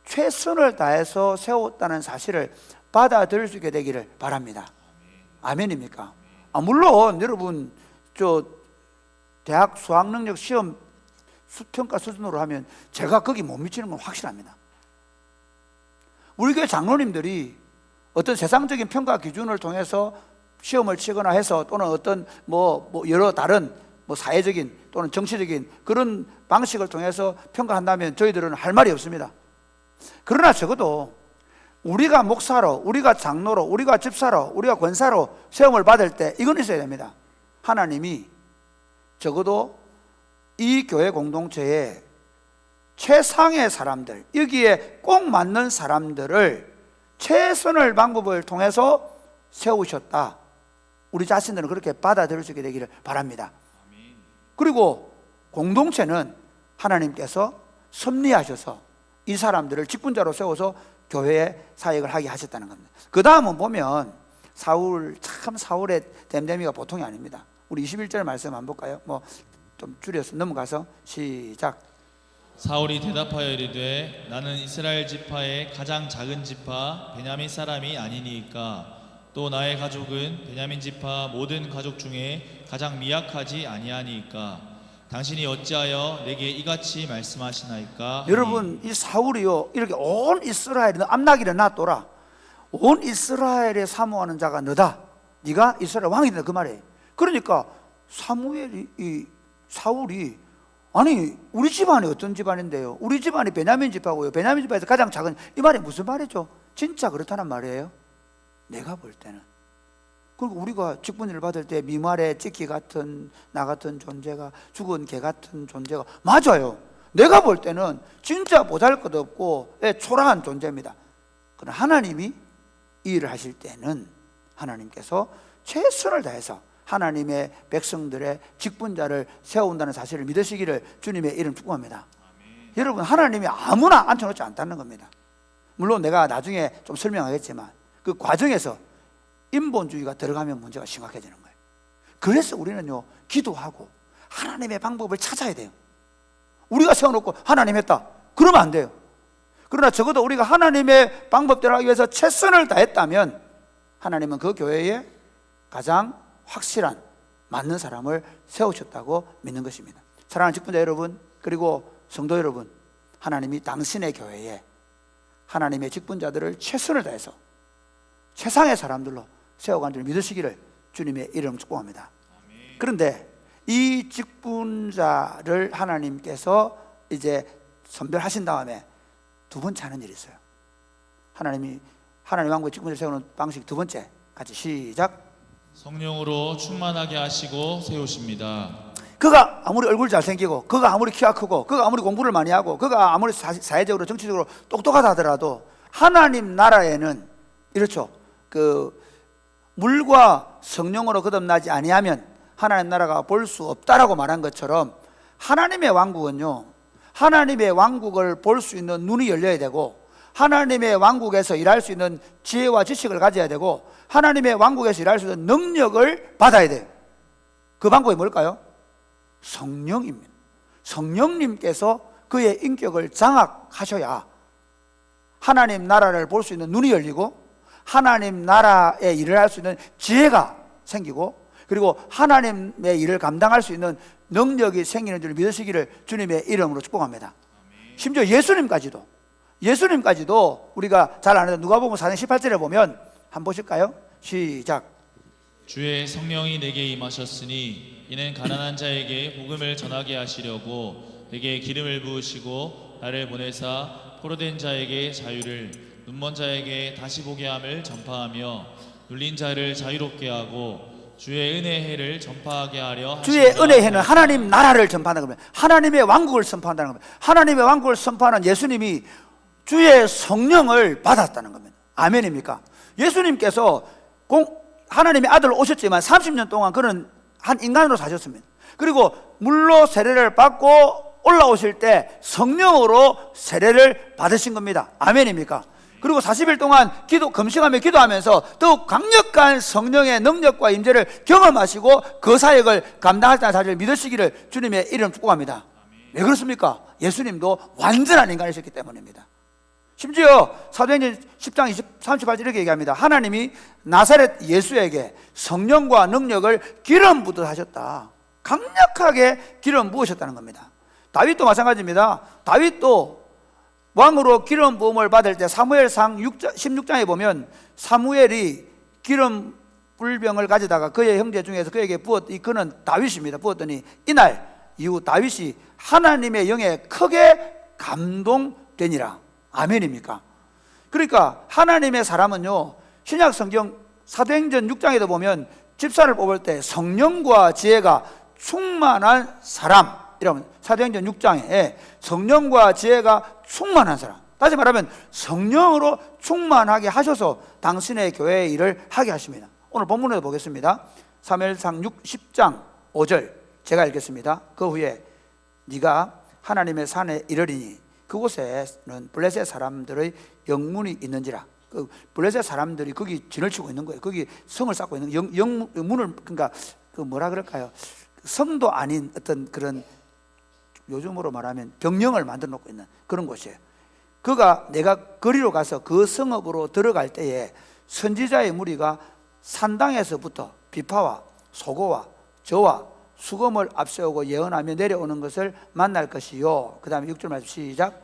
최선을 다해서 세웠다는 사실을 받아들일 수 있게 되기를 바랍니다. 아멘입니까? 물론 여러분, 저 대학 수학능력 시험 평가 수준으로 하면 제가 거기 못 미치는 건 확실합니다. 우리 교회 장로님들이 어떤 세상적인 평가 기준을 통해서 시험을 치거나 해서, 또는 어떤 여러 다른 사회적인 또는 정치적인 그런 방식을 통해서 평가한다면 저희들은 할 말이 없습니다. 그러나 적어도 우리가 목사로, 우리가 장로로, 우리가 집사로, 우리가 권사로 시험을 받을 때 이건 있어야 됩니다. 하나님이 적어도 이 교회 공동체에 최상의 사람들, 여기에 꼭 맞는 사람들을 최선의 방법을 통해서 세우셨다. 우리 자신들은 그렇게 받아들일 수 있게 되기를 바랍니다. 그리고 공동체는 하나님께서 섭리하셔서 이 사람들을 직분자로 세워서 교회에 사역을 하게 하셨다는 겁니다. 그 다음은 보면 사울의 댐댐이가 보통이 아닙니다. 우리 21절 말씀 한번 볼까요? 좀 줄여서 넘어가서 시작. 사울이 대답하여 이르되 나는 이스라엘 지파의 가장 작은 지파 베냐민 사람이 아니니까 또 나의 가족은 베냐민 지파 모든 가족 중에 가장 미약하지 아니하니까 당신이 어찌하여 내게 이같이 말씀하시나이까? 하니 여러분, 이 사울이요 이렇게 온 이스라엘이 너 암나기를 놔둬라, 온 이스라엘에 사모하는 자가 너다, 네가 이스라엘 왕이 된다, 그 말이에요. 그러니까 사울이 아니 우리 집안이 어떤 집안인데요, 우리 집안이 베냐민 집하고요, 베냐민 집안에서 가장 작은, 이 말이 무슨 말이죠? 진짜 그렇다는 말이에요. 내가 볼 때는. 그리고 우리가 직분을 받을 때 미말의 찌끼 같은 나 같은 존재가, 죽은 개 같은 존재가, 맞아요. 내가 볼 때는 진짜 보잘것없고 초라한 존재입니다. 그러나 하나님이 이 일을 하실 때는 하나님께서 최선을 다해서 하나님의 백성들의 직분자를 세운다는 사실을 믿으시기를 주님의 이름 축복합니다. 여러분, 하나님이 아무나 앉혀놓지 않다는 겁니다. 물론 내가 나중에 좀 설명하겠지만 그 과정에서 인본주의가 들어가면 문제가 심각해지는 거예요. 그래서 우리는요 기도하고 하나님의 방법을 찾아야 돼요. 우리가 세워놓고 하나님 했다 그러면 안 돼요. 그러나 적어도 우리가 하나님의 방법대로 하기 위해서 최선을 다했다면 하나님은 그 교회에 가장 확실한 맞는 사람을 세우셨다고 믿는 것입니다. 사랑하는 직분자 여러분, 그리고 성도 여러분, 하나님이 당신의 교회에 하나님의 직분자들을 최선을 다해서 최상의 사람들로 세워간 줄 믿으시기를 주님의 이름 축복합니다. 그런데 이 직분자를 하나님께서 이제 선별하신 다음에 두 번째 하는 일이 있어요. 하나님 왕국의 직분자를 세우는 방식 두 번째, 같이 시작. 성령으로 충만하게 하시고 세우십니다. 그가 아무리 얼굴 잘생기고, 그가 아무리 키가 크고, 그가 아무리 공부를 많이 하고, 그가 아무리 사회적으로 정치적으로 똑똑하다 하더라도 하나님 나라에는 이렇죠, 그 물과 성령으로 거듭나지 아니하면 하나님 나라가 볼 수 없다라고 말한 것처럼, 하나님의 왕국은요 하나님의 왕국을 볼 수 있는 눈이 열려야 되고, 하나님의 왕국에서 일할 수 있는 지혜와 지식을 가져야 되고, 하나님의 왕국에서 일할 수 있는 능력을 받아야 돼요. 그 방법이 뭘까요? 성령입니다. 성령님께서 그의 인격을 장악하셔야 하나님 나라를 볼 수 있는 눈이 열리고, 하나님 나라의 일을 할 수 있는 지혜가 생기고, 그리고 하나님의 일을 감당할 수 있는 능력이 생기는 줄 믿으시기를 주님의 이름으로 축복합니다. 심지어 예수님까지도 우리가 잘 아는 누가복음 4장 18절에 보면 한번 보실까요? 시작. 주의 성령이 내게 임하셨으니 이는 가난한 자에게 복음을 전하게 하시려고 내게 기름을 부으시고 나를 보내사 포로된 자에게 자유를, 눈먼 자에게 다시 보게 함을 전파하며 눌린 자를 자유롭게 하고 주의 은혜의 해를 전파하게 하려 하십니다. 주의 은혜의 해는 하나님 나라를 전파한다는 겁니다. 하나님의 왕국을 선포한다는 겁니다. 하나님의 왕국을 선포하는 예수님이 주의 성령을 받았다는 겁니다. 아멘입니까? 예수님께서 하나님의 아들로 오셨지만 30년 동안 그는 한 인간으로 사셨습니다. 그리고 물로 세례를 받고 올라오실 때 성령으로 세례를 받으신 겁니다. 아멘입니까? 그리고 40일 동안 금식하며 기도하면서 더욱 강력한 성령의 능력과 임재를 경험하시고 그 사역을 감당하셨다는 사실을 믿으시기를 주님의 이름 축복합니다. 왜 그렇습니까? 예수님도 완전한 인간이셨기 때문입니다. 심지어 사도행전 10장 38절 이렇게 얘기합니다. 하나님이 나사렛 예수에게 성령과 능력을 기름 부듯 하셨다. 강력하게 기름 부으셨다는 겁니다. 다윗도 마찬가지입니다. 다윗도 왕으로 기름 부음을 받을 때 사무엘상 16장에 보면 사무엘이 기름 불병을 가져다가 그의 형제 중에서 그에게 그는 다윗입니다. 부었더니 이날 이후 다윗이 하나님의 영에 크게 감동되니라. 아멘입니까? 그러니까 하나님의 사람은요, 신약 성경 사도행전 6장에도 보면 집사를 뽑을 때 성령과 지혜가 충만한 사람, 이러면 사도행전 6장에 성령과 지혜가 충만한 사람, 다시 말하면 성령으로 충만하게 하셔서 당신의 교회의 일을 하게 하십니다. 오늘 본문에도 보겠습니다. 사무엘상 10장 5절 제가 읽겠습니다. 그 후에 네가 하나님의 산에 이르리니 그곳에는 블레셋 사람들의 영문이 있는지라. 그 블레셋 사람들이 거기 진을 치고 있는 거예요. 거기 성을 쌓고 있는 영문을, 그러니까 그 뭐라 그럴까요? 성도 아닌 어떤 그런, 요즘으로 말하면 병영을 만들어 놓고 있는 그런 곳이에요. 내가 거리로 가서 그 성읍으로 들어갈 때에 선지자의 무리가 산당에서부터 비파와 소고와 저와 수검을 앞세우고 예언하며 내려오는 것을 만날 것이요. 그 다음에 6절 말씀 시작.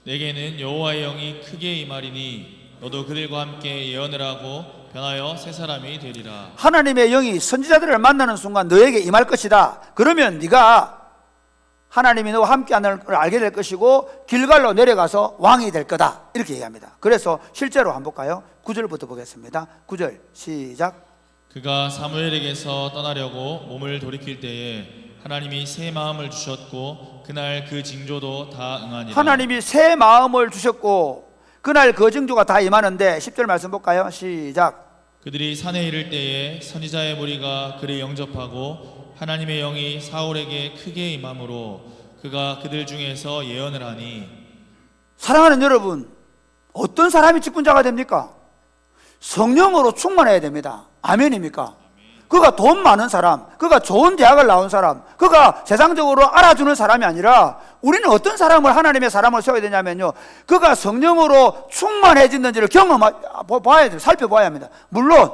내게는 여호와의 영이 크게 임하리니 너도 그들과 함께 예언을 하고 변하여 새 사람이 되리라. 하나님의 영이 선지자들을 만나는 순간 너에게 임할 것이다. 그러면 네가 하나님이 너와 함께하는 걸 알게 될 것이고 길갈로 내려가서 왕이 될 거다. 이렇게 얘기합니다. 그래서 실제로 한번 볼까요? 9절부터 보겠습니다. 9절 시작. 그가 사무엘에게서 떠나려고 몸을 돌이킬 때에 하나님이 새 마음을 주셨고 그날 그 징조도 다 응하니라. 하나님이 새 마음을 주셨고 그날 그 징조가 다 임하는데 10절 말씀 볼까요? 시작. 그들이 산에 이를 때에 선지자의 무리가 그를 영접하고 하나님의 영이 사울에게 크게 임함으로 그가 그들 중에서 예언을 하니. 사랑하는 여러분, 어떤 사람이 직분자가 됩니까? 성령으로 충만해야 됩니다. 아멘입니까? 그가 돈 많은 사람, 그가 좋은 대학을 나온 사람, 그가 세상적으로 알아주는 사람이 아니라 우리는 어떤 사람을 하나님의 사람을 세워야 되냐면요, 그가 성령으로 충만해졌는지를 봐야 돼요. 살펴봐야 합니다. 물론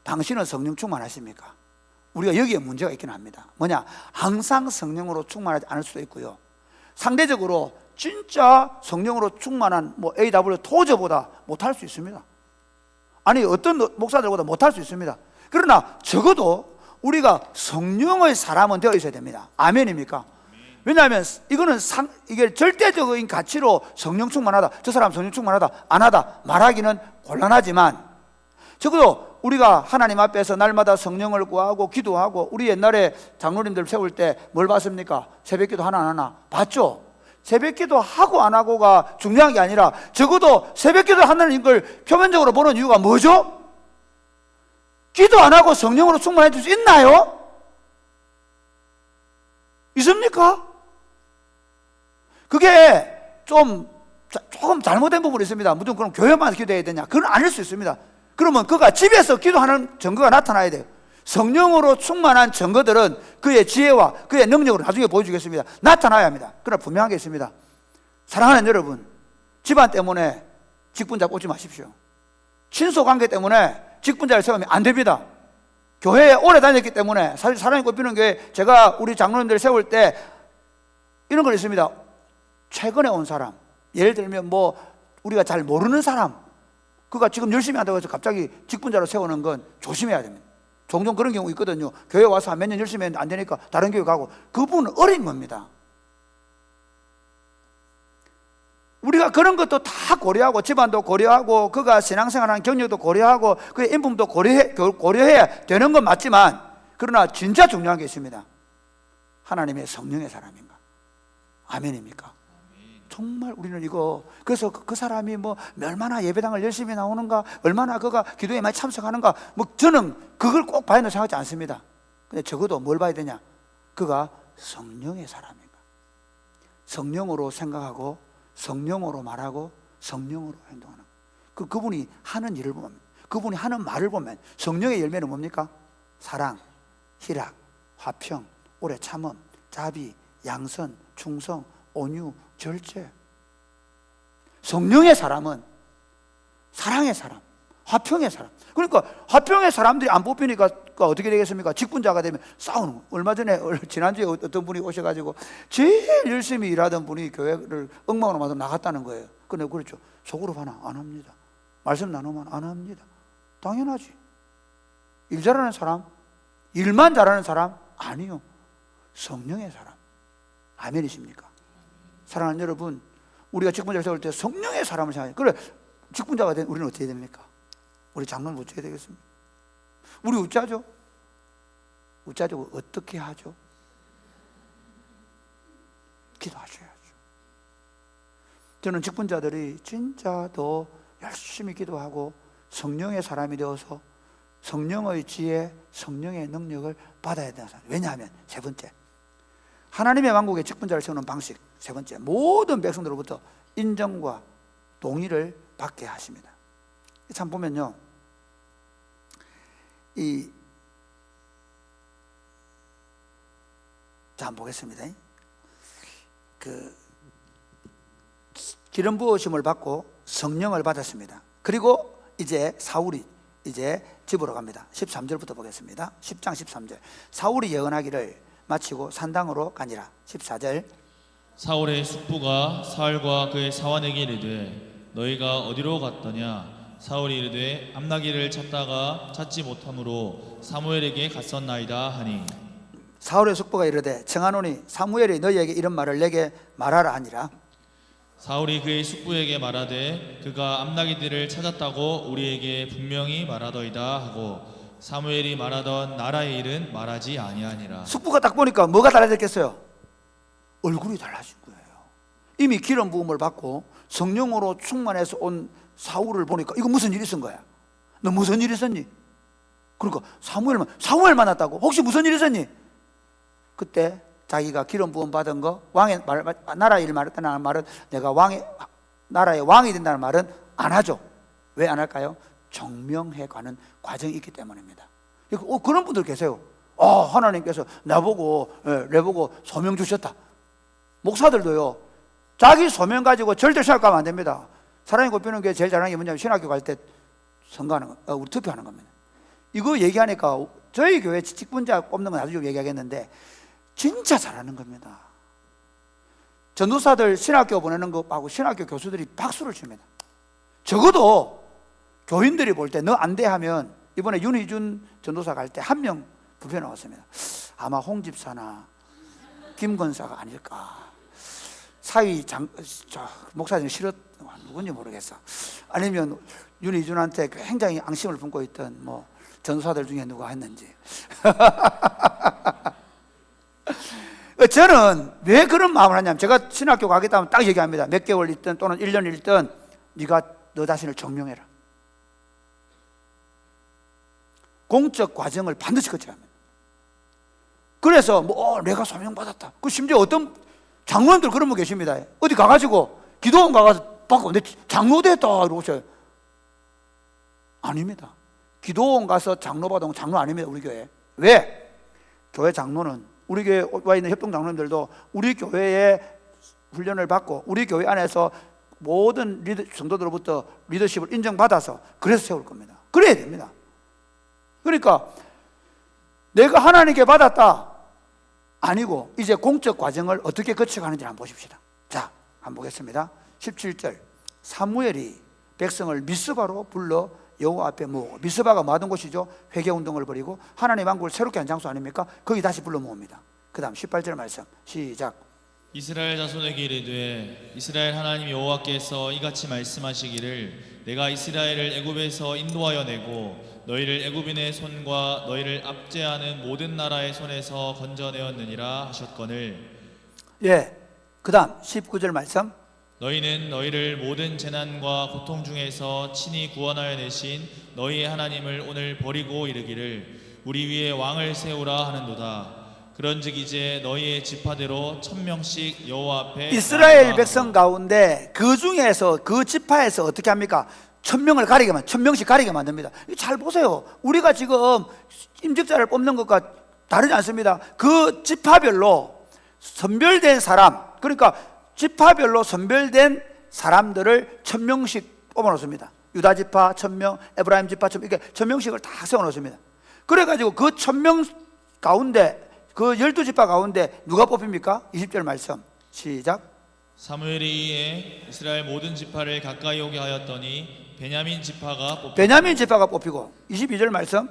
당신은 성령 충만하십니까? 우리가 여기에 문제가 있긴 합니다. 뭐냐? 항상 성령으로 충만하지 않을 수도 있고요, 상대적으로 진짜 성령으로 충만한 AW 토저보다 못할 수 있습니다. 아니, 어떤 목사들보다 못할 수 있습니다. 그러나 적어도 우리가 성령의 사람은 되어 있어야 됩니다. 아멘입니까? 왜냐하면 이게 절대적인 가치로 성령 충만하다, 저 사람 성령 충만하다, 안 하다 말하기는 곤란하지만 적어도 우리가 하나님 앞에서 날마다 성령을 구하고 기도하고, 우리 옛날에 장로님들 세울 때 뭘 봤습니까? 새벽기도 하나 안 하나 봤죠? 새벽기도 하고 안 하고가 중요한 게 아니라 적어도 새벽기도 하는 걸 표면적으로 보는 이유가 뭐죠? 기도 안 하고 성령으로 충만해 줄 수 있나요? 있습니까? 그게 조금 잘못된 부분이 있습니다. 무슨 그럼 교회만 기도해야 되냐? 그건 아닐 수 있습니다. 그러면 그가 집에서 기도하는 증거가 나타나야 돼요. 성령으로 충만한 증거들은 그의 지혜와 그의 능력으로 나중에 보여주겠습니다. 나타나야 합니다. 그러나 분명한 게 있습니다. 사랑하는 여러분, 집안 때문에 직분자 꽂지 마십시오. 친소 관계 때문에 직분자를 세우면 안 됩니다. 교회에 오래 다녔기 때문에, 사실 사랑이 꼽히는 교회, 제가 우리 장로님들 세울 때 이런 걸 있습니다. 최근에 온 사람, 예를 들면 우리가 잘 모르는 사람, 그가 지금 열심히 한다고 해서 갑자기 직분자로 세우는 건 조심해야 됩니다. 종종 그런 경우 있거든요. 교회 와서 몇 년 열심히 했는데 안 되니까 다른 교회 가고, 그분은 어린 겁니다. 우리가 그런 것도 다 고려하고, 집안도 고려하고, 그가 신앙생활하는 경력도 고려하고, 그의 인품도 고려해야 되는 건 맞지만, 그러나 진짜 중요한 게 있습니다. 하나님의 성령의 사람인가? 아멘입니까? 정말 우리는 이거, 그래서 그 사람이 얼마나 예배당을 열심히 나오는가, 얼마나 그가 기도에 많이 참석하는가, 저는 그걸 꼭 봐야 된다고 생각하지 않습니다. 근데 적어도 뭘 봐야 되냐? 그가 성령의 사람인가? 성령으로 생각하고, 성령으로 말하고, 성령으로 행동하는 그분이 하는 일을 보면, 그분이 하는 말을 보면 성령의 열매는 뭡니까? 사랑, 희락, 화평, 오래 참음, 자비, 양선, 충성, 온유, 절제. 성령의 사람은 사랑의 사람, 화평의 사람. 그러니까 화평의 사람들이 안 뽑히니까 어떻게 되겠습니까? 직분자가 되면 싸우는 거. 얼마 전에 지난주에 어떤 분이 오셔가지고 제일 열심히 일하던 분이 교회를 엉망으로 만들어 나갔다는 거예요. 근데 그렇죠. 속으로 하나 안 합니다. 말씀 나누면 안 합니다. 당연하지. 일 잘하는 사람, 일만 잘하는 사람 아니요. 성령의 사람. 아멘이십니까? 사랑하는 여러분, 우리가 직분자를 세울 때 성령의 사람을 생각해요. 그래, 직분자가 된 우리는 어떻게 됩니까? 우리 장로는 어떻게 되겠습니까? 우리 웃자죠? 웃자죠? 어떻게 하죠? 기도하셔야죠. 저는 직분자들이 진짜 더 열심히 기도하고 성령의 사람이 되어서 성령의 지혜, 성령의 능력을 받아야 되는 사람. 왜냐하면 세 번째, 하나님의 왕국의 직분자를 세우는 방식, 세 번째, 모든 백성들로부터 인정과 동의를 받게 하십니다. 참 보면요, 자, 한번 보겠습니다. 기름 부으심을 받고 성령을 받았습니다. 그리고 이제 사울이 이제 집으로 갑니다. 13절부터 보겠습니다. 10장 13절. 사울이 예언하기를 마치고 산당으로 가니라. 14절. 사울의 숙부가 사울과 그의 사환에게 이르되 너희가 어디로 갔더냐. 사울이 이르되 암나기를 찾다가 찾지 못함으로 사무엘에게 갔었나이다 하니. 사울의 숙부가 이르되 청하노니 사무엘이 너희에게 이런 말을 내게 말하라 하니라. 사울이 그의 숙부에게 말하되 그가 암나기들을 찾았다고 우리에게 분명히 말하더이다 하고 사무엘이 말하던 나라의 일은 말하지 아니하니라. 숙부가 딱 보니까 뭐가 달라졌겠어요? 얼굴이 달라진 거예요. 이미 기름 부음을 받고 성령으로 충만해서 온 사울을 보니까 이거 무슨 일이 있은 거야? 너 무슨 일이 있었니? 그러니까 사무엘 만났다고? 혹시 무슨 일이 있었니? 그때 자기가 기름 부음 받은 거, 왕의 나라의 일 말했다는 말은 내가 나라의 왕이 된다는 말은 안 하죠. 왜 안 할까요? 정명해 가는 과정이 있기 때문입니다. 그런 분들 계세요. 하나님께서 내보고 소명 주셨다. 목사들도요, 자기 소명 가지고 절대 생각하면 안 됩니다. 사랑이 꼽히는 게 제일 잘하는 게 뭐냐면 신학교 갈 때 선거하는 거, 우리 투표하는 겁니다. 이거 얘기하니까 저희 교회 직분자 뽑는 건 나중에 좀 얘기하겠는데 진짜 잘하는 겁니다. 전도사들 신학교 보내는 거 하고 신학교 교수들이 박수를 칩니다. 적어도 교인들이 볼 때 너 안 돼 하면 이번에 윤희준 전도사 갈 때 한 명 부표 나왔습니다. 아마 홍 집사나 김 권사가 아닐까. 사위 목사님 싫었 누군지 모르겠어. 아니면 윤희준한테 굉장히 앙심을 품고 있던 뭐 전도사들 중에 누가 했는지. 저는 왜 그런 마음을 하냐면 제가 신학교 가겠다 하면 딱 얘기합니다. 몇 개월 있든 또는 1년 있든 네가 너 자신을 증명해라. 공적 과정을 반드시 거쳐야 합니다. 그래서 내가 소명받았다. 그 심지어 어떤 장로님들 그런 분 계십니다. 어디 가가지고 기도원 가서 받고 내 장로 됐다 이러고서 아닙니다. 기도원 가서 장로 받은 장로 아닙니다. 우리 교회. 왜? 교회 장로는 우리 교회에 와 있는 협동 장로님들도 우리 교회에 훈련을 받고 우리 교회 안에서 모든 성도들로부터 리더십을 인정받아서 그래서 세울 겁니다. 그래야 됩니다. 그러니까 내가 하나님께 받았다 아니고 이제 공적 과정을 어떻게 거쳐가는지 한번 보십시다. 자, 한번 보겠습니다. 17절. 사무엘이 백성을 미스바로 불러 여호와 앞에 모으고, 미스바가 뭐 하던 곳이죠? 회개운동을 벌이고 하나님의 왕국을 새롭게 한 장소 아닙니까? 거기 다시 불러 모읍니다. 그 다음 18절 말씀 시작. 이스라엘 자손에게 이르되 이스라엘 하나님 여호와께서 이같이 말씀하시기를 내가 이스라엘을 애굽에서 인도하여 내고 너희를 애굽인의 손과 너희를 압제하는 모든 나라의 손에서 건져내었느니라 하셨거늘. 그 다음 19절 말씀. 너희는 너희를 모든 재난과 고통 중에서 친히 구원하여 내신 너희의 하나님을 오늘 버리고 이르기를 우리 위에 왕을 세우라 하는도다. 그런즉 이제 너희의 지파대로 1000명씩 여호와 앞에 이스라엘 백성 가운데 그 중에서 그 지파에서 어떻게 합니까? 1000명씩 가리게 만듭니다. 잘 보세요. 우리가 지금 임직자를 뽑는 것과 다르지 않습니다. 그 지파별로 선별된 사람, 그러니까 지파별로 선별된 사람들을 1000명씩 뽑아놓습니다. 유다 지파 1000명, 에브라임 지파 1000명, 이렇게 1000명씩을 다 세워놓습니다. 그래가지고 그 1000명 가운데 그 12지파 가운데 누가 뽑힙니까? 20절 말씀 시작. 사무엘이 이에 이스라엘 모든 지파를 가까이 오게 하였더니 베냐민 지파가 뽑히고 22절 말씀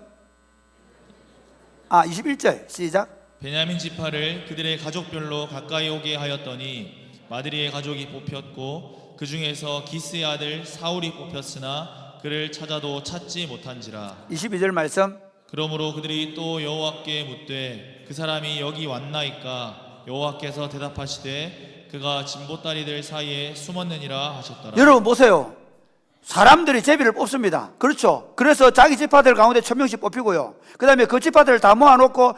21절 시작. 베냐민 지파를 그들의 가족별로 가까이 오게 하였더니 마드리의 가족이 뽑혔고 그 중에서 기스의 아들 사울이 뽑혔으나 그를 찾아도 찾지 못한지라. 22절 말씀. 그러므로 그들이 또 여호와께 묻되 그 사람이 여기 왔나이까? 여호와께서 대답하시되 그가 진보다리들 사이에 숨었느니라 하셨더라. 여러분 보세요. 사람들이 제비를 뽑습니다. 그렇죠. 그래서 자기 지파들 가운데 1000명씩 뽑히고요. 그 다음에 그 지파들을 다 모아놓고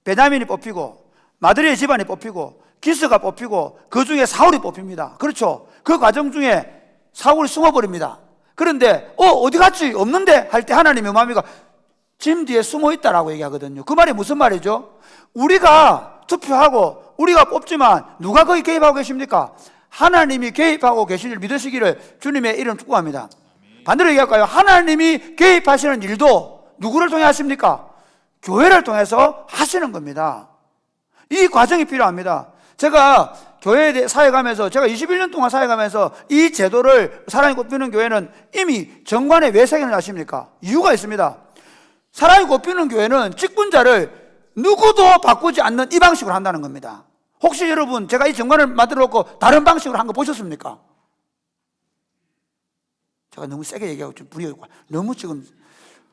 베냐민이 뽑히고 마드리의 집안이 뽑히고 기스가 뽑히고 그 중에 사울이 뽑힙니다. 그렇죠. 그 과정 중에 사울이 숨어버립니다. 그런데 어디 갔지? 없는데 할 때 하나님의 마음이가 짐 뒤에 숨어있다라고 얘기하거든요. 그 말이 무슨 말이죠? 우리가 투표하고 우리가 뽑지만 누가 거기 개입하고 계십니까? 하나님이 개입하고 계시를 믿으시기를 주님의 이름 축복합니다. 반대로 얘기할까요? 하나님이 개입하시는 일도 누구를 통해 하십니까? 교회를 통해서 하시는 겁니다. 이 과정이 필요합니다. 제가 교회에 사역하면서, 제가 21년 동안 사역하면서 이 제도를 사랑이 꽃피는 교회는 이미 정관에 왜 새겨놓지 아십니까? 이유가 있습니다. 사랑이 꽃피는 교회는 직분자를 누구도 바꾸지 않는 이 방식으로 한다는 겁니다. 혹시 여러분 제가 이 정관을 만들어 놓고 다른 방식으로 한 거 보셨습니까? 제가 너무 세게 얘기하고 좀 분위기가 너무 지금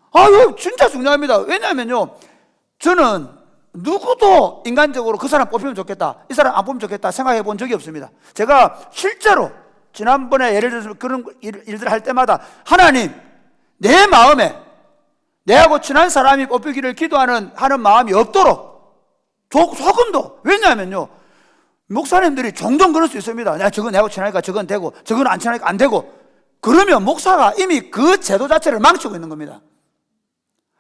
이거 진짜 중요합니다. 왜냐하면요, 저는 누구도 인간적으로 그 사람 뽑히면 좋겠다, 이 사람 안 뽑히면 좋겠다 생각해 본 적이 없습니다. 제가 실제로 지난번에 예를 들어서 그런 일들을 할 때마다 하나님, 내 마음에 내하고 친한 사람이 뽑히기를 기도하는 마음이 없도록 조금도. 왜냐하면요, 목사님들이 종종 그럴 수 있습니다. 저건 내하고 친하니까 저건 되고 저건 안 친하니까 안 되고. 그러면 목사가 이미 그 제도 자체를 망치고 있는 겁니다.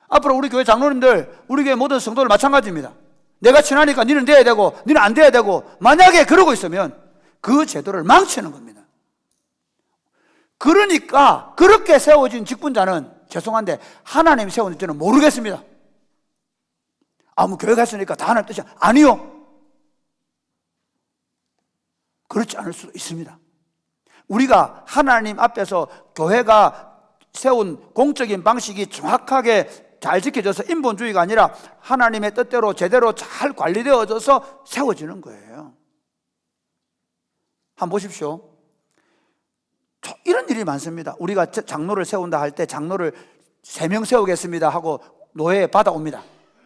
앞으로 우리 교회 장로님들, 우리 교회 모든 성도들 마찬가지입니다. 내가 친하니까 니는 돼야 되고 니는 안 돼야 되고, 만약에 그러고 있으면 그 제도를 망치는 겁니다. 그러니까 그렇게 세워진 직분자는, 죄송한데 하나님이 세운 줄은 모르겠습니다. 뭐 교회 갔으니까 다 하나님 뜻이야. 아니요, 그렇지 않을 수도 있습니다. 우리가 하나님 앞에서 교회가 세운 공적인 방식이 정확하게 잘 지켜져서 인본주의가 아니라 하나님의 뜻대로 제대로 잘 관리되어져서 세워지는 거예요. 한번 보십시오. 이런 일이 많습니다. 우리가 장로를 세운다 할 때 장로를 3명 세우겠습니다 하고 노회에 받아옵니다.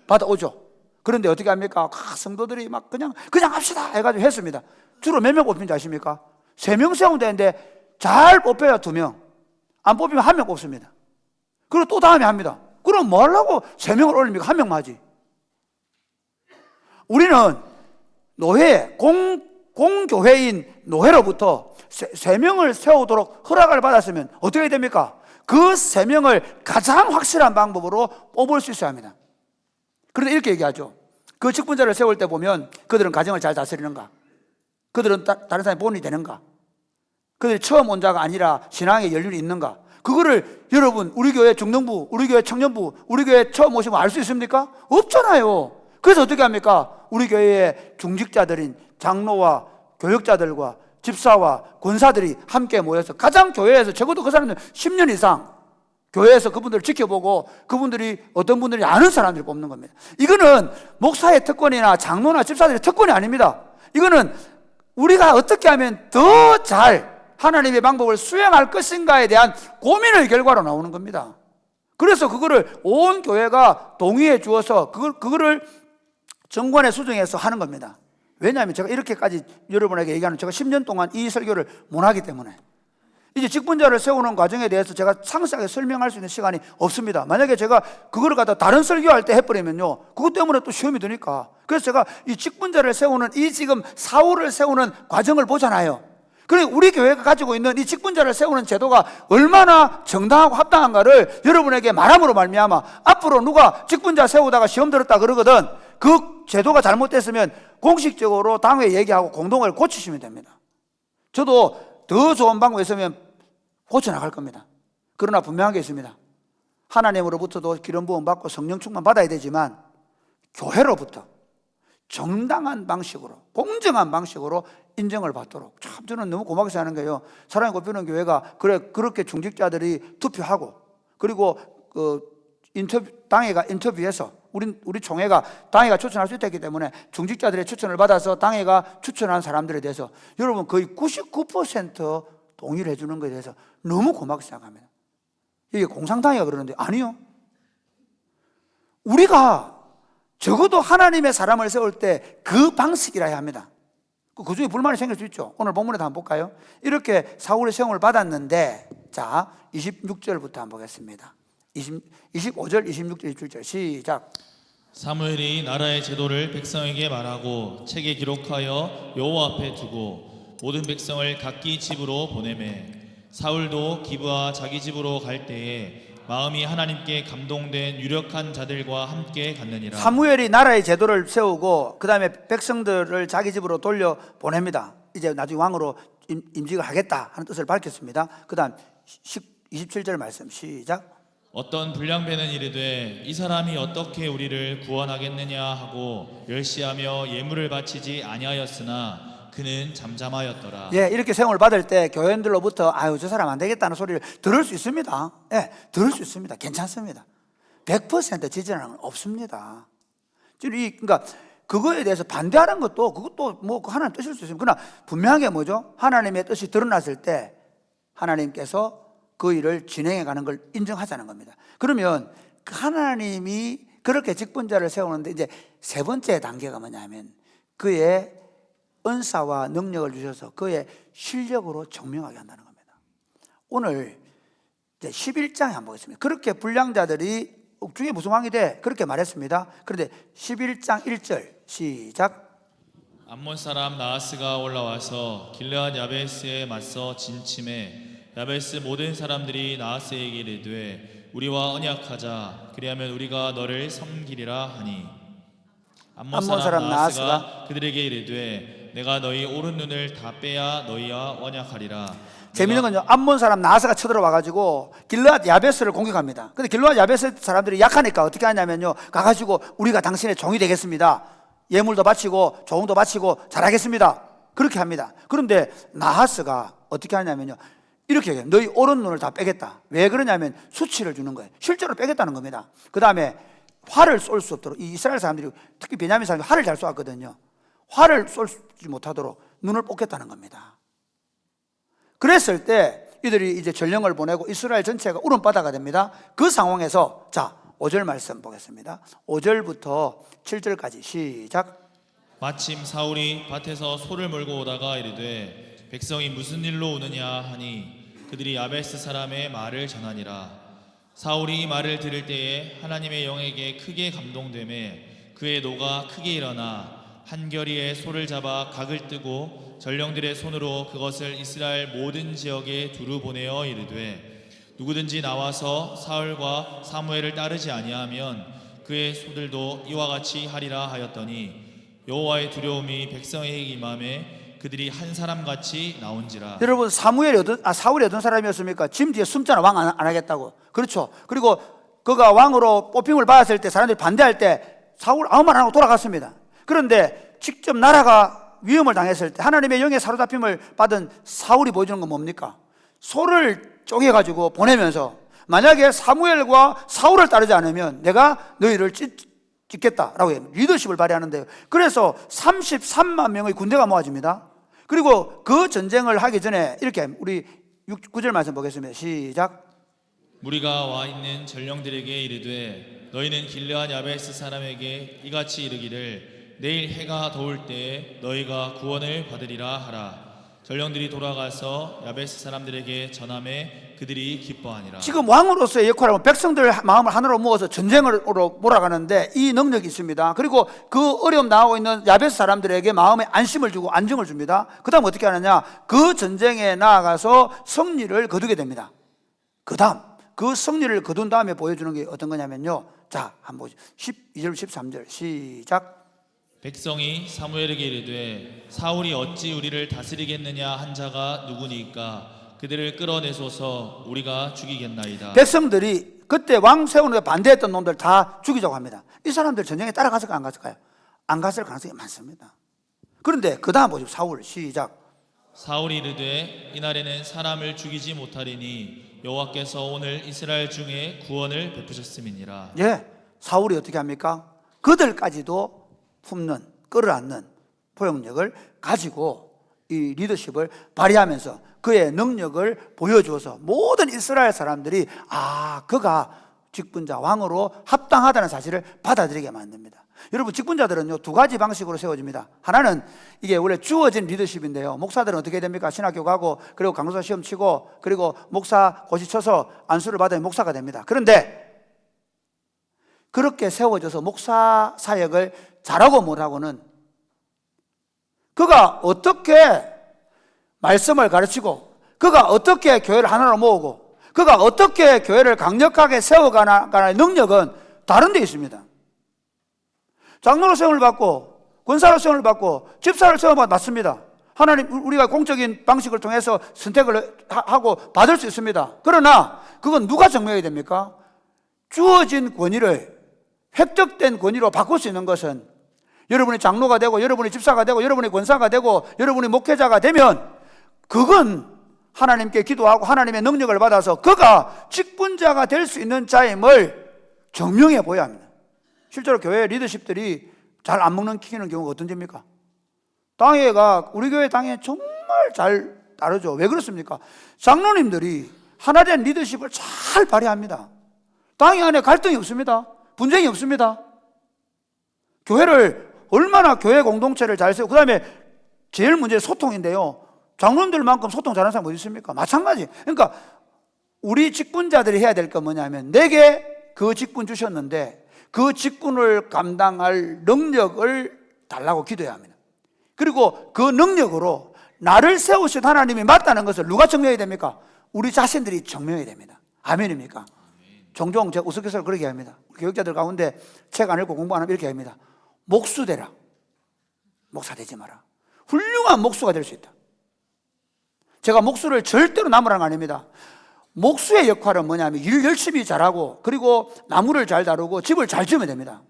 받아오죠. 그런데 어떻게 합니까? 성도들이 막 그냥 합시다 해가지고 했습니다. 주로 몇 명 뽑힌지 아십니까? 3명 세우면 되는데 잘 뽑혀야 2명, 안 뽑히면 1명 뽑습니다. 그리고 또 다음에 합니다. 그럼 뭐 하려고 3명을 올립니까? 1명만 하지. 우리는 노회, 공교회인 노회로부터 3명을 세우도록 허락을 받았으면 어떻게 됩니까? 그 3명을 가장 확실한 방법으로 뽑을 수 있어야 합니다. 그런데 이렇게 얘기하죠. 그 직분자를 세울 때 보면 그들은 가정을 잘 다스리는가? 그들은 다른 사람이 본이 되는가? 그들이 처음 온 자가 아니라 신앙에 연륜이 있는가? 그거를 여러분, 우리 교회 중등부, 우리 교회 청년부, 우리 교회 처음 오시면 알 수 있습니까? 없잖아요. 그래서 어떻게 합니까? 우리 교회의 중직자들인 장로와 교역자들과 집사와 권사들이 함께 모여서 가장 교회에서 적어도 그 사람들 10년 이상 교회에서 그분들을 지켜보고 그분들이 어떤 분들이 아는 사람들을 뽑는 겁니다. 이거는 목사의 특권이나 장로나 집사들의 특권이 아닙니다. 이거는 우리가 어떻게 하면 더 잘 하나님의 방법을 수행할 것인가에 대한 고민의 결과로 나오는 겁니다. 그래서 그거를 온 교회가 동의해 주어서 그거를 정관에 수정해서 하는 겁니다. 왜냐하면 제가 이렇게까지 여러분에게 얘기하는, 제가 10년 동안 이 설교를 못하기 때문에 이제 직분자를 세우는 과정에 대해서 제가 상세하게 설명할 수 있는 시간이 없습니다. 만약에 제가 그거를 갖다 다른 설교할 때 해버리면요, 그것 때문에 또 시험이 드니까. 그래서 제가 이 직분자를 세우는, 이 지금 사후를 세우는 과정을 보잖아요. 그러니까 우리 교회가 가지고 있는 이 직분자를 세우는 제도가 얼마나 정당하고 합당한가를 여러분에게 말함으로 말미암아 앞으로 누가 직분자 세우다가 시험 들었다 그러거든, 그 제도가 잘못됐으면 공식적으로 당회에 얘기하고 공동을 고치시면 됩니다. 저도 더 좋은 방법이 있으면 고쳐나갈 겁니다. 그러나 분명한 게 있습니다. 하나님으로부터도 기름 부음 받고 성령 충만 받아야 되지만 교회로부터 정당한 방식으로, 공정한 방식으로 인정을 받도록, 참 저는 너무 고맙게 생각하는 거예요. 사랑의 꽃피는 교회가 그렇게 중직자들이 투표하고, 그리고 당회가 인터뷰해서 우리 총회가 당회가 추천할 수 있기 때문에 중직자들의 추천을 받아서 당회가 추천한 사람들에 대해서 여러분 거의 99% 동의를 해주는 것에 대해서 너무 고맙게 생각합니다. 이게 공산당회가 그러는데 아니요. 우리가 적어도 하나님의 사람을 세울 때 그 방식이라 해야 합니다. 그 중에 불만이 생길 수 있죠. 오늘 본문에 한번 볼까요? 이렇게 사울의 세움을 받았는데, 자 26절부터 한번 보겠습니다. 25절, 26절, 27절 시작. 사무엘이 나라의 제도를 백성에게 말하고 책에 기록하여 여호와 앞에 두고 모든 백성을 각기 집으로 보내매 사울도 기브와 자기 집으로 갈 때에 마음이 하나님께 감동된 유력한 자들과 함께 갔느니라. 사무엘이 나라의 제도를 세우고 그 다음에 백성들을 자기 집으로 돌려 보냅니다. 이제 나중에 왕으로 임직을 하겠다 하는 뜻을 밝혔습니다. 그 다음 27절 말씀 시작. 어떤 불량배는 이르되 이 사람이 어떻게 우리를 구원하겠느냐 하고 멸시하며 예물을 바치지 아니하였으나 그는 잠잠하였더라. 예, 이렇게 세움을 받을 때 교회원들로부터 아유 저 사람 안 되겠다는 소리를 들을 수 있습니다. 예, 들을 수 있습니다. 괜찮습니다. 100% 지지라는 건 없습니다. 그러니까 그거에 대해서 반대하는 것도 그것도 뭐 하나님 뜻일 수 있습니다. 그러나 분명하게 뭐죠? 하나님의 뜻이 드러났을 때 하나님께서 그 일을 진행해 가는 걸 인정하자는 겁니다. 그러면 하나님이 그렇게 직분자를 세우는데 이제 세 번째 단계가 뭐냐면 그의 은사와 능력을 주셔서 그의 실력으로 증명하게 한다는 겁니다. 오늘 이제 11장에 한번 보겠습니다. 그렇게 불량자들이 중에 무슨 왕이 돼? 그렇게 말했습니다. 그런데 11장 1절 시작. 암몬 사람 나하스가 올라와서 길르앗 야베스에 맞서 진침해 야베스 모든 사람들이 나하스에게 이르되 우리와 언약하자 그리하면 우리가 너를 섬기리라 하니 암몬 사람 나하스가 그들에게 이르되 내가 너희 오른 눈을 다 빼야 너희와 언약하리라. 재미있는 건요, 암몬 사람 나하스가 쳐들어와가지고 길르앗 야베스를 공격합니다. 근데 길르앗 야베스 사람들이 약하니까 어떻게 하냐면요, 가가지고 우리가 당신의 종이 되겠습니다. 예물도 바치고 조공도 바치고 잘하겠습니다. 그렇게 합니다. 그런데 나하스가 어떻게 하냐면요, 이렇게 얘기해요. 너희 오른 눈을 다 빼겠다. 왜 그러냐면 수치를 주는 거예요. 실제로 빼겠다는 겁니다. 그 다음에 활을 쏠 수 없도록, 이 이스라엘 사람들이 특히 베냐민 사람들이 활을 잘 쏘았거든요. 활을 쏘지 못하도록 눈을 뽑겠다는 겁니다. 그랬을 때 이들이 이제 전령을 보내고 이스라엘 전체가 울음바다가 됩니다. 그 상황에서 자 5절 말씀 보겠습니다. 5절부터 7절까지 시작. 마침 사울이 밭에서 소를 몰고 오다가 이르되 백성이 무슨 일로 오느냐 하니 그들이 야베스 사람의 말을 전하니라. 사울이 이 말을 들을 때에 하나님의 영에게 크게 감동되매 그의 노가 크게 일어나 한겨리에 소를 잡아 각을 뜨고 전령들의 손으로 그것을 이스라엘 모든 지역에 두루 보내어 이르되 누구든지 나와서 사울과 사무엘을 따르지 아니하면 그의 소들도 이와 같이 하리라 하였더니 여호와의 두려움이 백성에게 임함에 그들이 한 사람같이 나온지라. 여러분 사울이 어떤 사람이었습니까? 짐 뒤에 숨잖아. 왕 안 하겠다고. 그렇죠. 그리고 그가 왕으로 뽑힘을 받았을 때 사람들이 반대할 때 사울 아무 말 안 하고 돌아갔습니다. 그런데 직접 나라가 위험을 당했을 때 하나님의 영에 사로잡힘을 받은 사울이 보여주는 건 뭡니까? 소를 쪼개가지고 보내면서 만약에 사무엘과 사울을 따르지 않으면 내가 너희를 찢겠다라고 해요. 리더십을 발휘하는데요. 그래서 33만 명의 군대가 모아집니다. 그리고 그 전쟁을 하기 전에 이렇게 우리 9절 말씀 보겠습니다. 시작. 무리가 와 있는 전령들에게 이르되 너희는 길르앗 야베스 사람에게 이같이 이르기를 내일 해가 더울 때에 너희가 구원을 받으리라 하라. 전령들이 돌아가서 야베스 사람들에게 전함에 그들이 기뻐하니라. 지금 왕으로서의 역할은 백성들 마음을 하나로 모아서 전쟁으로 몰아가는데 이 능력이 있습니다. 그리고 그 어려움 당하고 있는 야베스 사람들에게 마음에 안심을 주고 안정을 줍니다. 그 다음 어떻게 하느냐, 그 전쟁에 나아가서 승리를 거두게 됩니다. 그 다음 그 승리를 거둔 다음에 보여주는 게 어떤 거냐면요, 자 한번 보죠. 12절 13절 시작. 백성이 사무엘에게 이르되 사울이 어찌 우리를 다스리겠느냐 한 자가 누구니까 그들을 끌어내소서 우리가 죽이겠나이다. 백성들이 그때 왕 세우는 데 반대했던 놈들 다 죽이자고 합니다. 이 사람들 전쟁에 따라갔을까요? 안 갔을까요? 안 갔을 가능성이 많습니다. 그런데 그 다음 보죠. 사울 시작. 사울이 이르되 이날에는 사람을 죽이지 못하리니 여호와께서 오늘 이스라엘 중에 구원을 베푸셨음이니라. 예, 사울이 어떻게 합니까? 그들까지도 품는, 끌어안는 포용력을 가지고 이 리더십을 발휘하면서 그의 능력을 보여주어서 모든 이스라엘 사람들이 그가 직분자 왕으로 합당하다는 사실을 받아들이게 만듭니다. 여러분 직분자들은요 2가지 방식으로 세워집니다. 하나는 이게 원래 주어진 리더십인데요, 목사들은 어떻게 됩니까? 신학교 가고 그리고 강도사 시험 치고 그리고 목사 고시 쳐서 안수를 받으면 목사가 됩니다. 그런데 그렇게 세워져서 목사 사역을 잘하고 못하고는 그가 어떻게 말씀을 가르치고 그가 어떻게 교회를 하나로 모으고 그가 어떻게 교회를 강력하게 세워가나의 능력은 다른 데 있습니다. 장로로 세움을 받고 권사로 세움을 받고 집사로 세움을 받습니다. 하나님, 우리가 공적인 방식을 통해서 선택을 하고 받을 수 있습니다. 그러나 그건 누가 증명해야 됩니까? 주어진 권위를 획득된 권위로 바꿀 수 있는 것은 여러분이 장로가 되고 여러분이 집사가 되고 여러분이 권사가 되고 여러분이 목회자가 되면 그건 하나님께 기도하고 하나님의 능력을 받아서 그가 직분자가 될 수 있는 자임을 증명해 보여야 합니다. 실제로 교회 리더십들이 잘 안 먹는 키는 경우가 어떤지입니까? 당회가 우리 교회 당회 정말 잘 따르죠. 왜 그렇습니까? 장로님들이 하나된 리더십을 잘 발휘합니다. 당회 안에 갈등이 없습니다. 분쟁이 없습니다. 교회를 얼마나 교회 공동체를 잘 세우고, 그 다음에 제일 문제는 소통인데요. 장로님들만큼 소통 잘하는 사람 어디 있습니까? 마찬가지. 그러니까 우리 직분자들이 해야 될 건 뭐냐면, 내게 그 직분 주셨는데 그 직분을 감당할 능력을 달라고 기도해야 합니다. 그리고 그 능력으로 나를 세우신 하나님이 맞다는 것을 누가 증명해야 됩니까? 우리 자신들이 증명해야 됩니다. 아멘입니까? 종종 제가 우스갯소리로 그렇게 합니다. 교육자들 가운데 책 안 읽고 공부 안 하면 이렇게 합니다. 목수 되라. 목사 되지 마라. 훌륭한 목수가 될 수 있다. 제가 목수를 절대로 나무라는 거 아닙니다. 목수의 역할은 뭐냐면 일 열심히 잘하고 그리고 나무를 잘 다루고 집을 잘 지으면 됩니다.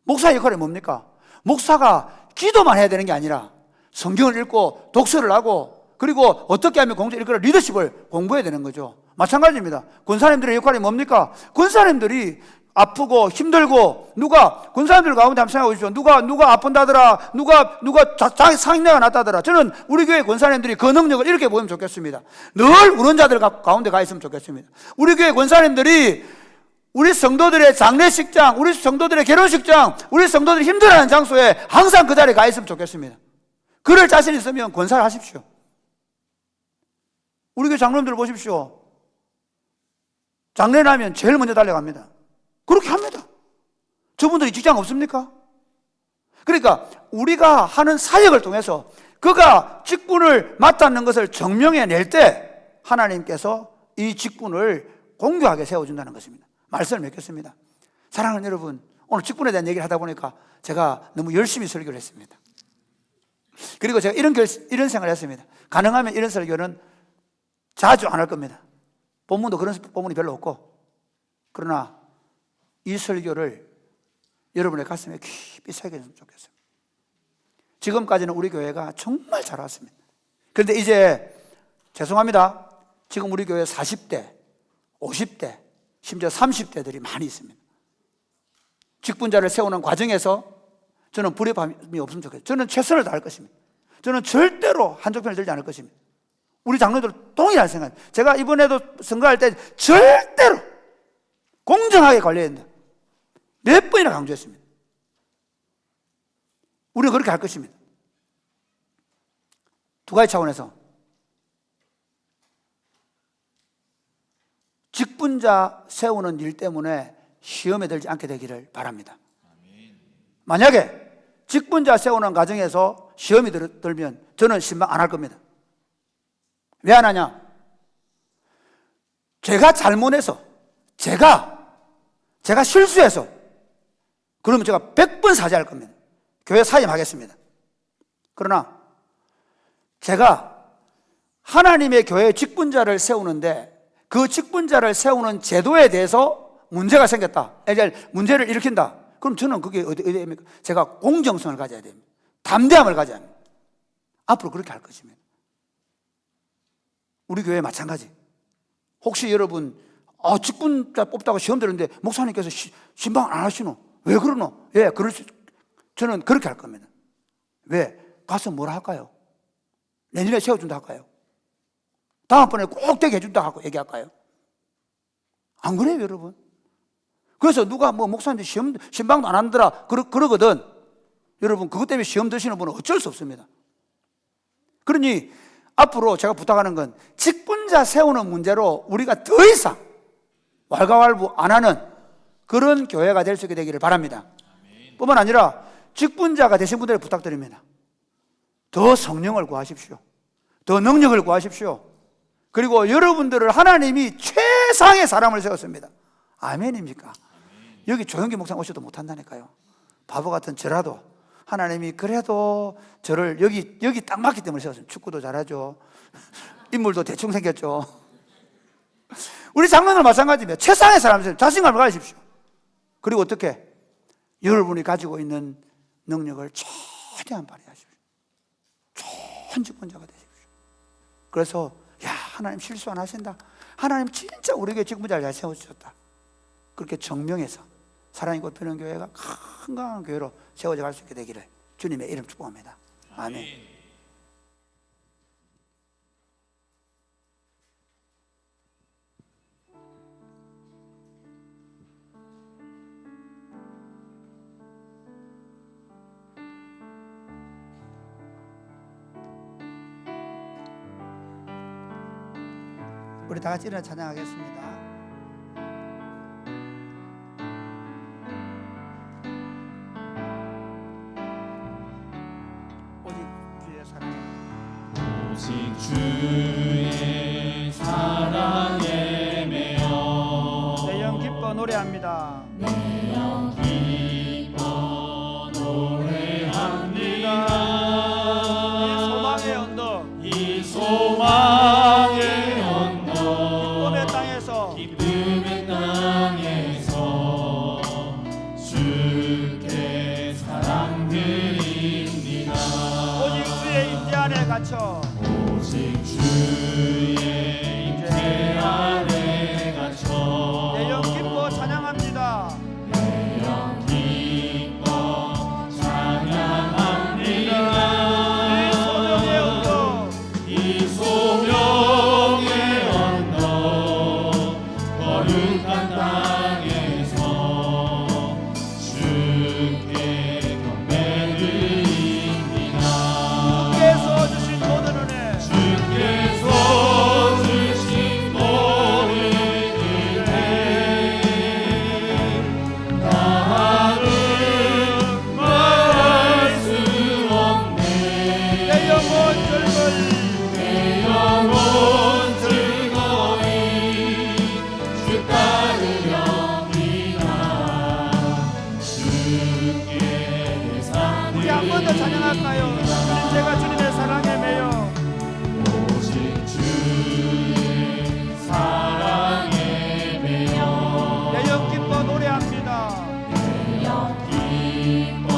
목사의 역할이 뭡니까? 목사가 기도만 해야 되는 게 아니라 성경을 읽고 독서를 하고 그리고 어떻게 하면 이런 리더십을 공부해야 되는 거죠. 마찬가지입니다. 권사님들의 역할이 뭡니까? 권사님들이 아프고 힘들고 권사님들 가운데 한번 생각해 보십시오. 누가 아픈다더라, 누가 자기 상인내가 났다더라. 저는 우리 교회 권사님들이 그 능력을 이렇게 보면 좋겠습니다. 늘 우는 자들 가운데 가 있으면 좋겠습니다. 우리 교회 권사님들이 우리 성도들의 장례식장, 우리 성도들의 결혼식장, 우리 성도들이 힘들어하는 장소에 항상 그 자리에 가 있으면 좋겠습니다. 그럴 자신 있으면 권사를 하십시오. 우리 교회 장로님들 보십시오. 장례 나면 제일 먼저 달려갑니다. 그렇게 합니다. 저분들이 직장 없습니까? 그러니까 우리가 하는 사역을 통해서 그가 직분을 맡았는 것을 증명해낼 때 하나님께서 이 직분을 공교하게 세워준다는 것입니다. 말씀을 맺겠습니다. 사랑하는 여러분, 오늘 직분에 대한 얘기를 하다 보니까 제가 너무 열심히 설교를 했습니다. 그리고 제가 이런 생각을 했습니다. 가능하면 이런 설교는 자주 안 할 겁니다. 본문도 그런 본문이 별로 없고, 그러나 이 설교를 여러분의 가슴에 깊이 새겨줬으면 좋겠어요. 지금까지는 우리 교회가 정말 잘 왔습니다. 그런데 이제 죄송합니다. 지금 우리 교회 40대, 50대, 심지어 30대들이 많이 있습니다. 직분자를 세우는 과정에서 저는 불협화음이 없으면 좋겠어요. 저는 최선을 다할 것입니다. 저는 절대로 한쪽 편을 들지 않을 것입니다. 우리 장로들 동일한 생각. 제가 이번에도 선거할 때 절대로 공정하게 관리해야 된다. 몇 번이나 강조했습니다. 우리는 그렇게 할 것입니다. 두 가지 차원에서 직분자 세우는 일 때문에 시험에 들지 않게 되기를 바랍니다. 만약에 직분자 세우는 과정에서 시험이 들면 저는 신방 안 할 겁니다. 왜 안 하냐? 제가 잘못해서 제가 실수해서 그러면 제가 100번 사죄할 겁니다. 교회 사임하겠습니다. 그러나 제가 하나님의 교회 직분자를 세우는데 그 직분자를 세우는 제도에 대해서 문제가 생겼다, 문제를 일으킨다. 그럼 저는 그게 어디입니까? 제가 공정성을 가져야 됩니다. 담대함을 가져야 합니다. 앞으로 그렇게 할 것입니다. 우리 교회 마찬가지. 혹시 여러분 직분자 뽑다가 시험 들었는데 목사님께서 신방 안 하시노? 왜 그러노? 예, 저는 그렇게 할 겁니다. 왜? 가서 뭐라 할까요? 내년에 세워준다 할까요? 다음번에 꼭 되게 해준다 하고 얘기할까요? 안 그래요, 여러분? 그래서 누가 목사님들 신방도 안 한다라 그러거든. 여러분, 그것 때문에 시험 드시는 분은 어쩔 수 없습니다. 그러니 앞으로 제가 부탁하는 건 직분자 세우는 문제로 우리가 더 이상 왈가왈부 안 하는 그런 교회가 될 수 있게 되기를 바랍니다. 뿐만 아니라 직분자가 되신 분들을 부탁드립니다. 더 성령을 구하십시오. 더 능력을 구하십시오. 그리고 여러분들을 하나님이 최상의 사람을 세웠습니다. 아멘입니까? 여기 조영기 목사님 오셔도 못한다니까요. 바보 같은 저라도 하나님이 그래도 저를 여기 딱 맞기 때문에 세웠어요. 축구도 잘하죠. 인물도 대충 생겼죠. 우리 장로들 마찬가지입니다. 최상의 사람들 자신감을 가지십시오. 그리고 어떻게? 여러분이 가지고 있는 능력을 최대한 발휘하십시오. 좋은 직분자가 되십시오. 그래서 하나님 실수 안 하신다. 하나님 진짜 우리에게 직분자를 잘 세워주셨다. 그렇게 정명해서 사랑이 꽃피는 교회가 건강한 교회로 세워져 갈 수 있게 되기를 주님의 이름 축복합니다. 아멘. 우리 다 같이 일어나 찬양하겠습니다. 오직 주의 사랑에 매여 내 영 기뻐 노래합니다. 내 영 기뻐 노래합니다. 이 소망의 언덕, 이 소망의 언덕, 기쁨의 땅에서 기쁨의 땅에서 주께 사랑 드립니다. 오직 주의 임재 안에 갇혀 오직 주의 임재 안에 갇혀 내 영 기뻐 찬양합니다. 내 영 기뻐 찬양합니다. 이 소명의 언덕, 이 소명의 언덕 거룩한 땅에서 주께 경배드립니다. 주께서 주신 모든 은혜 주께서 주신 모든 은혜 나는 말할 수 없네. 내 영혼 즐거이 내 영혼 즐거이 주 따르렵니다. 주께 내 삶을 우리 한 번 더 찬양할까요? 주님 제가 주님의 사랑에 매여 오직 주의 사랑에 매여 내 영 기뻐 노래합니다. 내 영 기뻐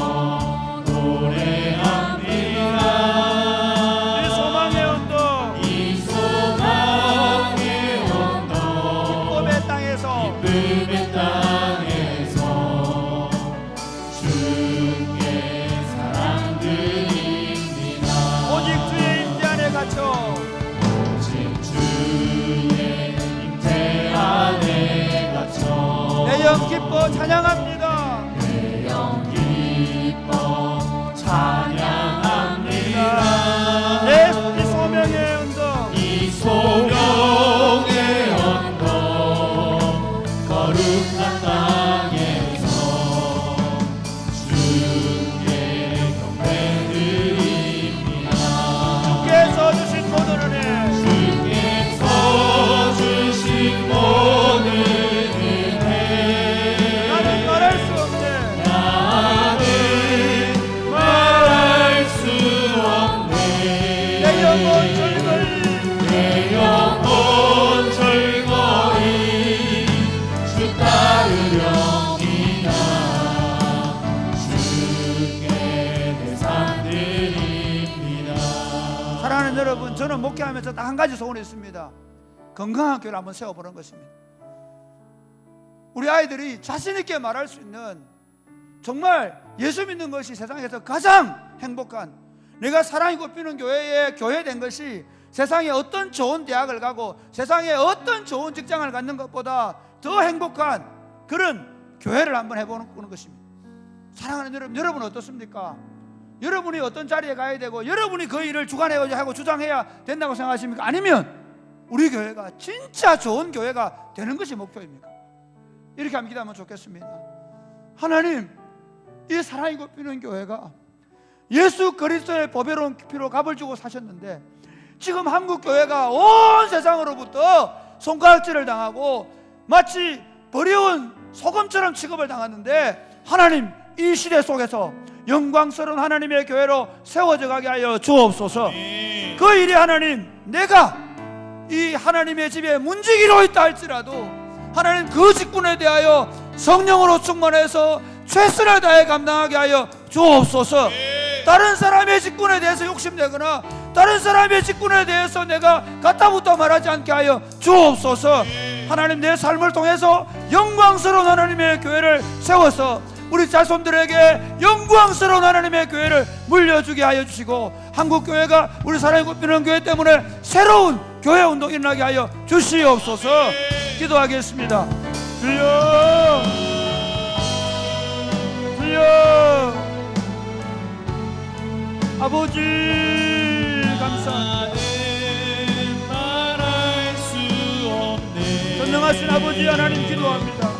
노래합니다. 이 소망의 언덕, 이 소망의 언덕 기쁨의 땅에서 기쁨의 땅에서 주께 사랑 드립니다. 오직 주의 임재 안에 갇혀 오직 주의 임재 안에 갇혀 내 영 기뻐 찬양합니다. 내 영 기뻐 찬양합니다. 이 소명의 언덕, 이 소명의 언덕 거룩한 땅에서 주께 경배드립니다. 주께서 주신 모든 은혜 주께서 주신 모든 은혜 나는 말할 수 없네. 나는 말할 수 없네. 내 영혼 즐거이 내 영혼 즐거이 주 따르렵니다. 주께 내 삶 드립니다. 사랑하는 여러분, 저는 목회하면서 딱 한 가지 소원이 있습니다. 건강한 교회를 한번 세워보는 것입니다. 우리 아이들이 자신 있게 말할 수 있는, 정말 예수 믿는 것이 세상에서 가장 행복한, 내가 사랑이 꽃피는 교회에 교회된 것이 세상에 어떤 좋은 대학을 가고 세상에 어떤 좋은 직장을 갖는 것보다 더 행복한 그런 교회를 한번 해보는 것입니다. 사랑하는 여러분, 여러분은 어떻습니까? 여러분이 어떤 자리에 가야 되고 여러분이 그 일을 주관해야 하고 주장해야 된다고 생각하십니까? 아니면 우리 교회가 진짜 좋은 교회가 되는 것이 목표입니까? 이렇게 한번 기도하면 좋겠습니다. 하나님, 이 사랑이 꽃피는 교회가 예수 그리스도의 보배로운 피로 값을 주고 사셨는데 지금 한국 교회가 온 세상으로부터 손가락질을 당하고 마치 버려온 소금처럼 취급을 당하는데, 하나님, 이 시대 속에서 영광스러운 하나님의 교회로 세워져 가게 하여 주옵소서. 아멘. 그 일이 하나님, 내가 이 하나님의 집에 문지기로 있다 할지라도 하나님 그 직분에 대하여 성령으로 충만해서 최선을 다해 감당하게 하여 주옵소서. 다른 사람의 직분에 대해서 욕심내거나 다른 사람의 직분에 대해서 내가 갖다붙어 말하지 않게 하여 주옵소서. 하나님, 내 삶을 통해서 영광스러운 하나님의 교회를 세워서 우리 자손들에게 영광스러운 하나님의 교회를 물려주게 하여 주시고, 한국교회가 우리 사랑이 굽히는 교회 때문에 새로운 교회 운동이 일어나게 하여 주시옵소서. 기도하겠습니다. 주여, 주여, 아버지 감사합니다. 전능하신 아버지 하나님, 기도합니다.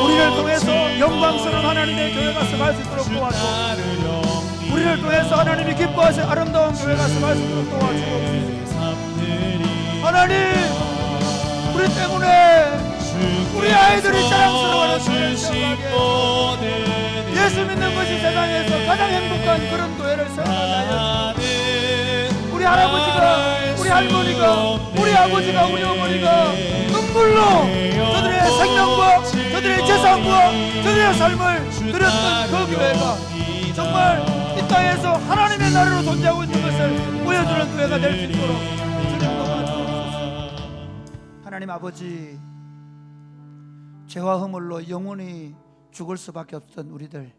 우리를 통해서 영광스러운 하나님의 교회가 서갈 수 있도록 도와주옵소서. 우리를 통해서 하나님이 기뻐하실 아름다운 교회가 서갈 수 있도록 도와주옵소서. 하나님, 우리 때문에 우리 아이들이 자랑스러워하는 교회를 세워가게, 예수 믿는 것이 세상에서 가장 행복한 그런 교회를 세워가게 하여 주옵소서. 우리 할아버지가, 우리 할머니가, 우리 아버지가, 우리 어머니가 눈물로 저들의 생명과 저들의 재산과 저들의 삶을 드렸던 그 교회가 정말 이 땅에서 하나님의 나라로 존재하고 있는 것을 보여주는 교회가 될 수 있도록 주님 도와주옵소서. 하나님 아버지, 죄와 허물로 영원히 죽을 수밖에 없던 우리들,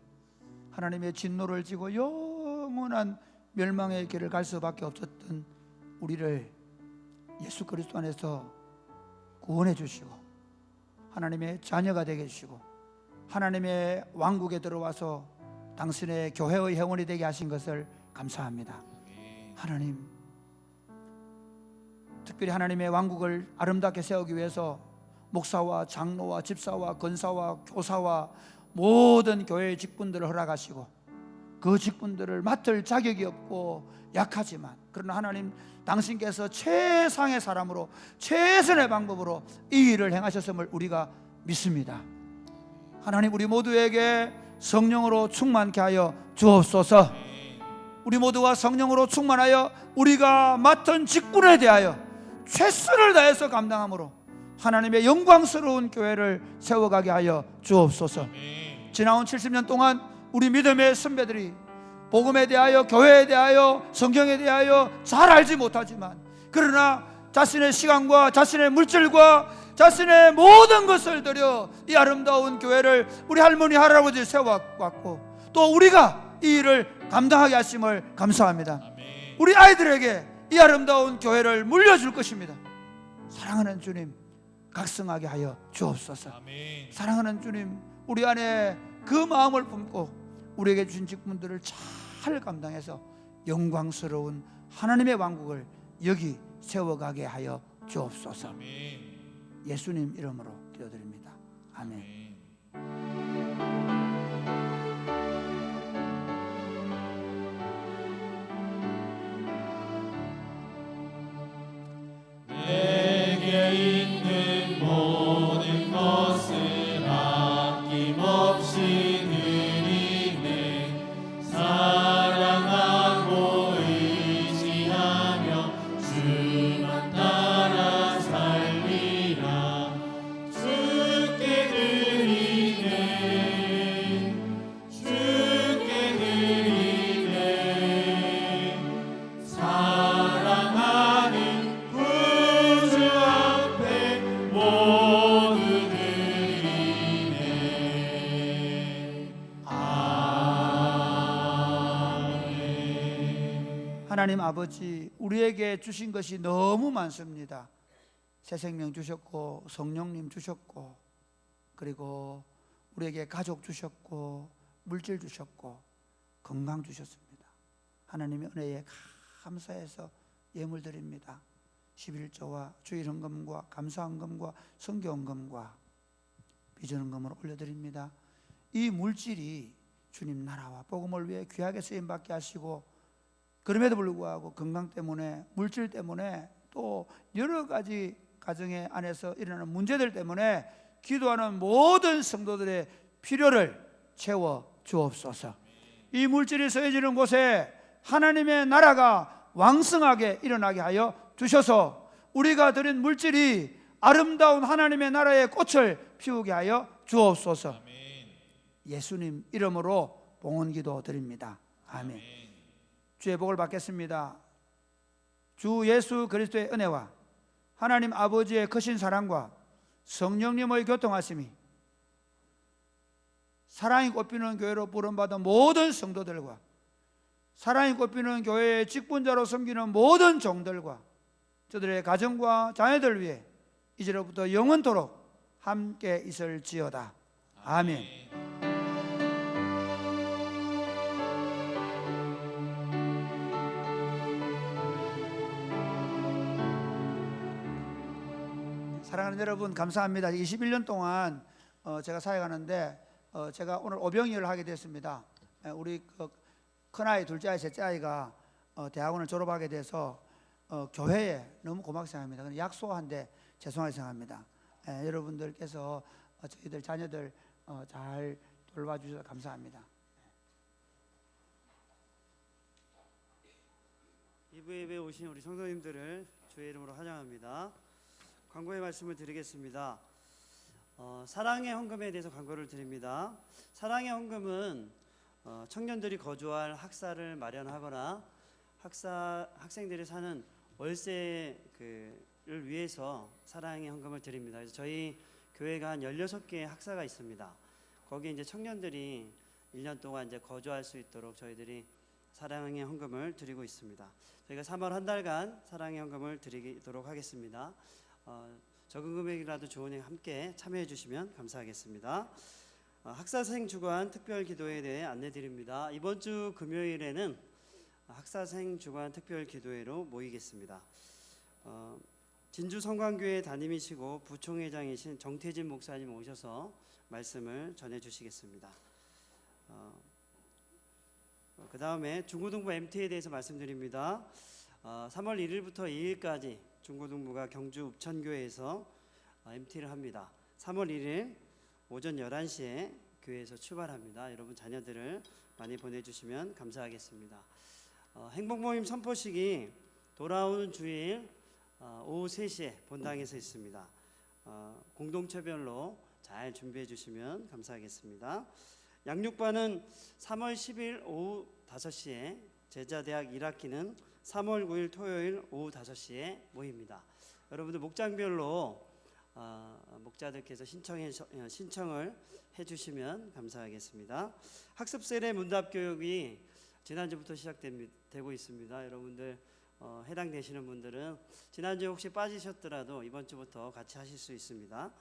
하나님의 진노를 지고 영원한 멸망의 길을 갈 수밖에 없었던 우리를 예수 그리스도 안에서 구원해 주시고 하나님의 자녀가 되게 해주시고 하나님의 왕국에 들어와서 당신의 교회의 회원이 되게 하신 것을 감사합니다. 하나님, 특별히 하나님의 왕국을 아름답게 세우기 위해서 목사와 장로와 집사와 권사와 교사와 모든 교회의 직분들을 허락하시고 그 직분들을 맡을 자격이 없고 약하지만, 그러나 하나님, 당신께서 최상의 사람으로 최선의 방법으로 이 일을 행하셨음을 우리가 믿습니다. 하나님, 우리 모두에게 성령으로 충만케 하여 주옵소서. 우리 모두가 성령으로 충만하여 우리가 맡은 직분에 대하여 최선을 다해서 감당함으로 하나님의 영광스러운 교회를 세워가게 하여 주옵소서. 지나온 70년 동안 우리 믿음의 선배들이 복음에 대하여, 교회에 대하여, 성경에 대하여 잘 알지 못하지만, 그러나 자신의 시간과 자신의 물질과 자신의 모든 것을 들여 이 아름다운 교회를 우리 할머니 할아버지 세워왔고, 또 우리가 이 일을 감당하게 하심을 감사합니다. 우리 아이들에게 이 아름다운 교회를 물려줄 것입니다. 사랑하는 주님, 각성하게 하여 주옵소서. 사랑하는 주님, 우리 안에 그 마음을 품고 우리에게 주신 직분들을 잘 감당해서 영광스러운 하나님의 왕국을 여기 세워가게 하여 주옵소서. 예수님 이름으로 기도드립니다. 아멘. 내게 있는 모든 것을 아낌없이 드리네. 사랑하고 의지하며 주만 따라 살리라. 주께 드리네, 주께 드리네. 사랑하는 구주 앞에 모두 드리네. 아멘. 하나님 아버지, 우리에게 주신 것이 너무 많습니다. 새 생명 주셨고, 성령님 주셨고, 그리고 우리에게 가족 주셨고, 물질 주셨고, 건강 주셨습니다. 하나님의 은혜에 감사해서 예물 드립니다. 11조와 주일헌금과 감사헌금과 선교헌금과 비전헌금으을 올려드립니다. 이 물질이 주님 나라와 복음을 위해 귀하게 쓰임받게 하시고, 그럼에도 불구하고 건강 때문에, 물질 때문에, 또 여러 가지 가정의 안에서 일어나는 문제들 때문에 기도하는 모든 성도들의 필요를 채워 주옵소서. 이 물질이 서해지는 곳에 하나님의 나라가 왕성하게 일어나게 하여 주셔서 우리가 드린 물질이 아름다운 하나님의 나라의 꽃을 피우게 하여 주옵소서. 아멘. 예수님 이름으로 봉헌기도 드립니다. 아멘. 주의 복을 받겠습니다. 주 예수 그리스도의 은혜와 하나님 아버지의 크신 사랑과 성령님의 교통하심이 사랑이 꽃피는 교회로 부름받은 모든 성도들과 사랑이 꽃피는 교회의 직분자로 섬기는 모든 종들과 저들의 가정과 자녀들 위해 이제로부터 영원토록 함께 있을지어다. 아멘. 사랑하는 여러분, 감사합니다. 21년 동안 제가 사역하는데 제가 오늘 오병이어를 하게 됐습니다. 우리 큰아이, 둘째 아이, 셋째 아이가 대학원을 졸업하게 돼서 교회에 너무 고맙게 생각합니다. 약소한데 죄송하게 생각합니다. 여러분들께서 저희들 자녀들 잘 돌봐주셔서 감사합니다. 이부 예배에 오신 우리 성도님들을 주의 이름으로 환영합니다. 광고의 말씀을 드리겠습니다. 사랑의 헌금에 대해서 광고를 드립니다. 사랑의 헌금은 청년들이 거주할 학사를 마련하거나 학생들이 사는 월세를 위해서 사랑의 헌금을 드립니다. 그래서 저희 교회가 한 16개의 학사가 있습니다. 거기에 이제 청년들이 1년 동안 이제 거주할 수 있도록 저희들이 사랑의 헌금을 드리고 있습니다. 저희가 3월 한 달간 사랑의 헌금을 드리도록 하겠습니다. 적은 금액이라도 좋으니 함께 참여해 주시면 감사하겠습니다. 학사생 주관 특별 기도회에 대해 안내 드립니다. 이번 주 금요일에는 학사생 주관 특별 기도회로 모이겠습니다. 진주 성광교회 담임이시고 부총회장이신 정태진 목사님 오셔서 말씀을 전해 주시겠습니다. 그 다음에 중고등부 MT에 대해서 말씀드립니다. 3월 1일부터 2일까지 중고등부가 경주 읍천교회에서 MT를 합니다. 3월 1일 오전 11시에 교회에서 출발합니다. 여러분 자녀들을 많이 보내주시면 감사하겠습니다. 행복모임 선포식이 돌아오는 주일 오후 3시에 본당에서 있습니다. 공동체별로 잘 준비해 주시면 감사하겠습니다. 양육반은 3월 10일 오후 5시에, 제자대학 1학기는 3월 9일 토요일 오후 5시에 모입니다. 여러분들 목장별로 목자들께서 신청을 해주시면 감사하겠습니다. 학습 세례 문답 교육이 지난주부터 시작되고 있습니다. 여러분들 해당되시는 분들은 지난주에 혹시 빠지셨더라도 이번 주부터 같이 하실 수 있습니다.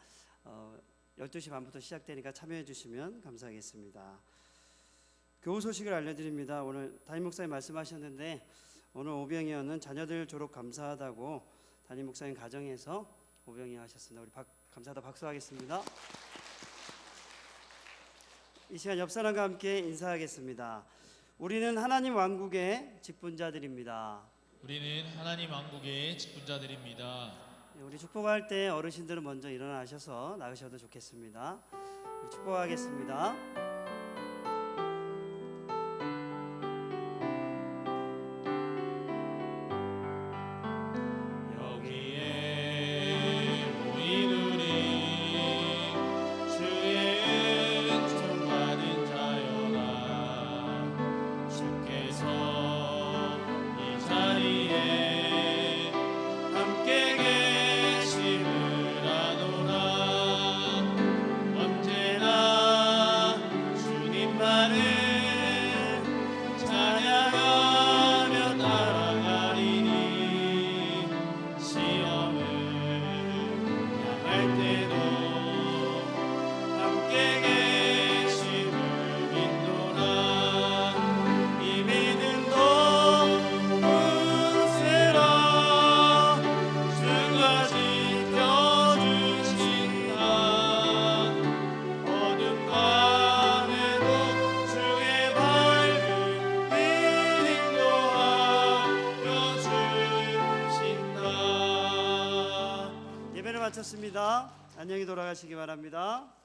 12시 반부터 시작되니까 참여해 주시면 감사하겠습니다. 교우 소식을 알려드립니다. 오늘 담임 목사님 말씀하셨는데 오늘 오병이어는 자녀들 졸업 감사하다고 담임 목사님 가정에서 오병이어 하셨습니다. 우리 감사하다 박수하겠습니다. 이 시간 옆 사람과 함께 인사하겠습니다. 우리는 하나님 왕국의 직분자들입니다. 우리는 하나님 왕국의 직분자들입니다. 우리 축복할 때 어르신들은 먼저 일어나셔서 나가셔도 좋겠습니다. 축복하겠습니다. 마쳤습니다. 안녕히 돌아가시기 바랍니다.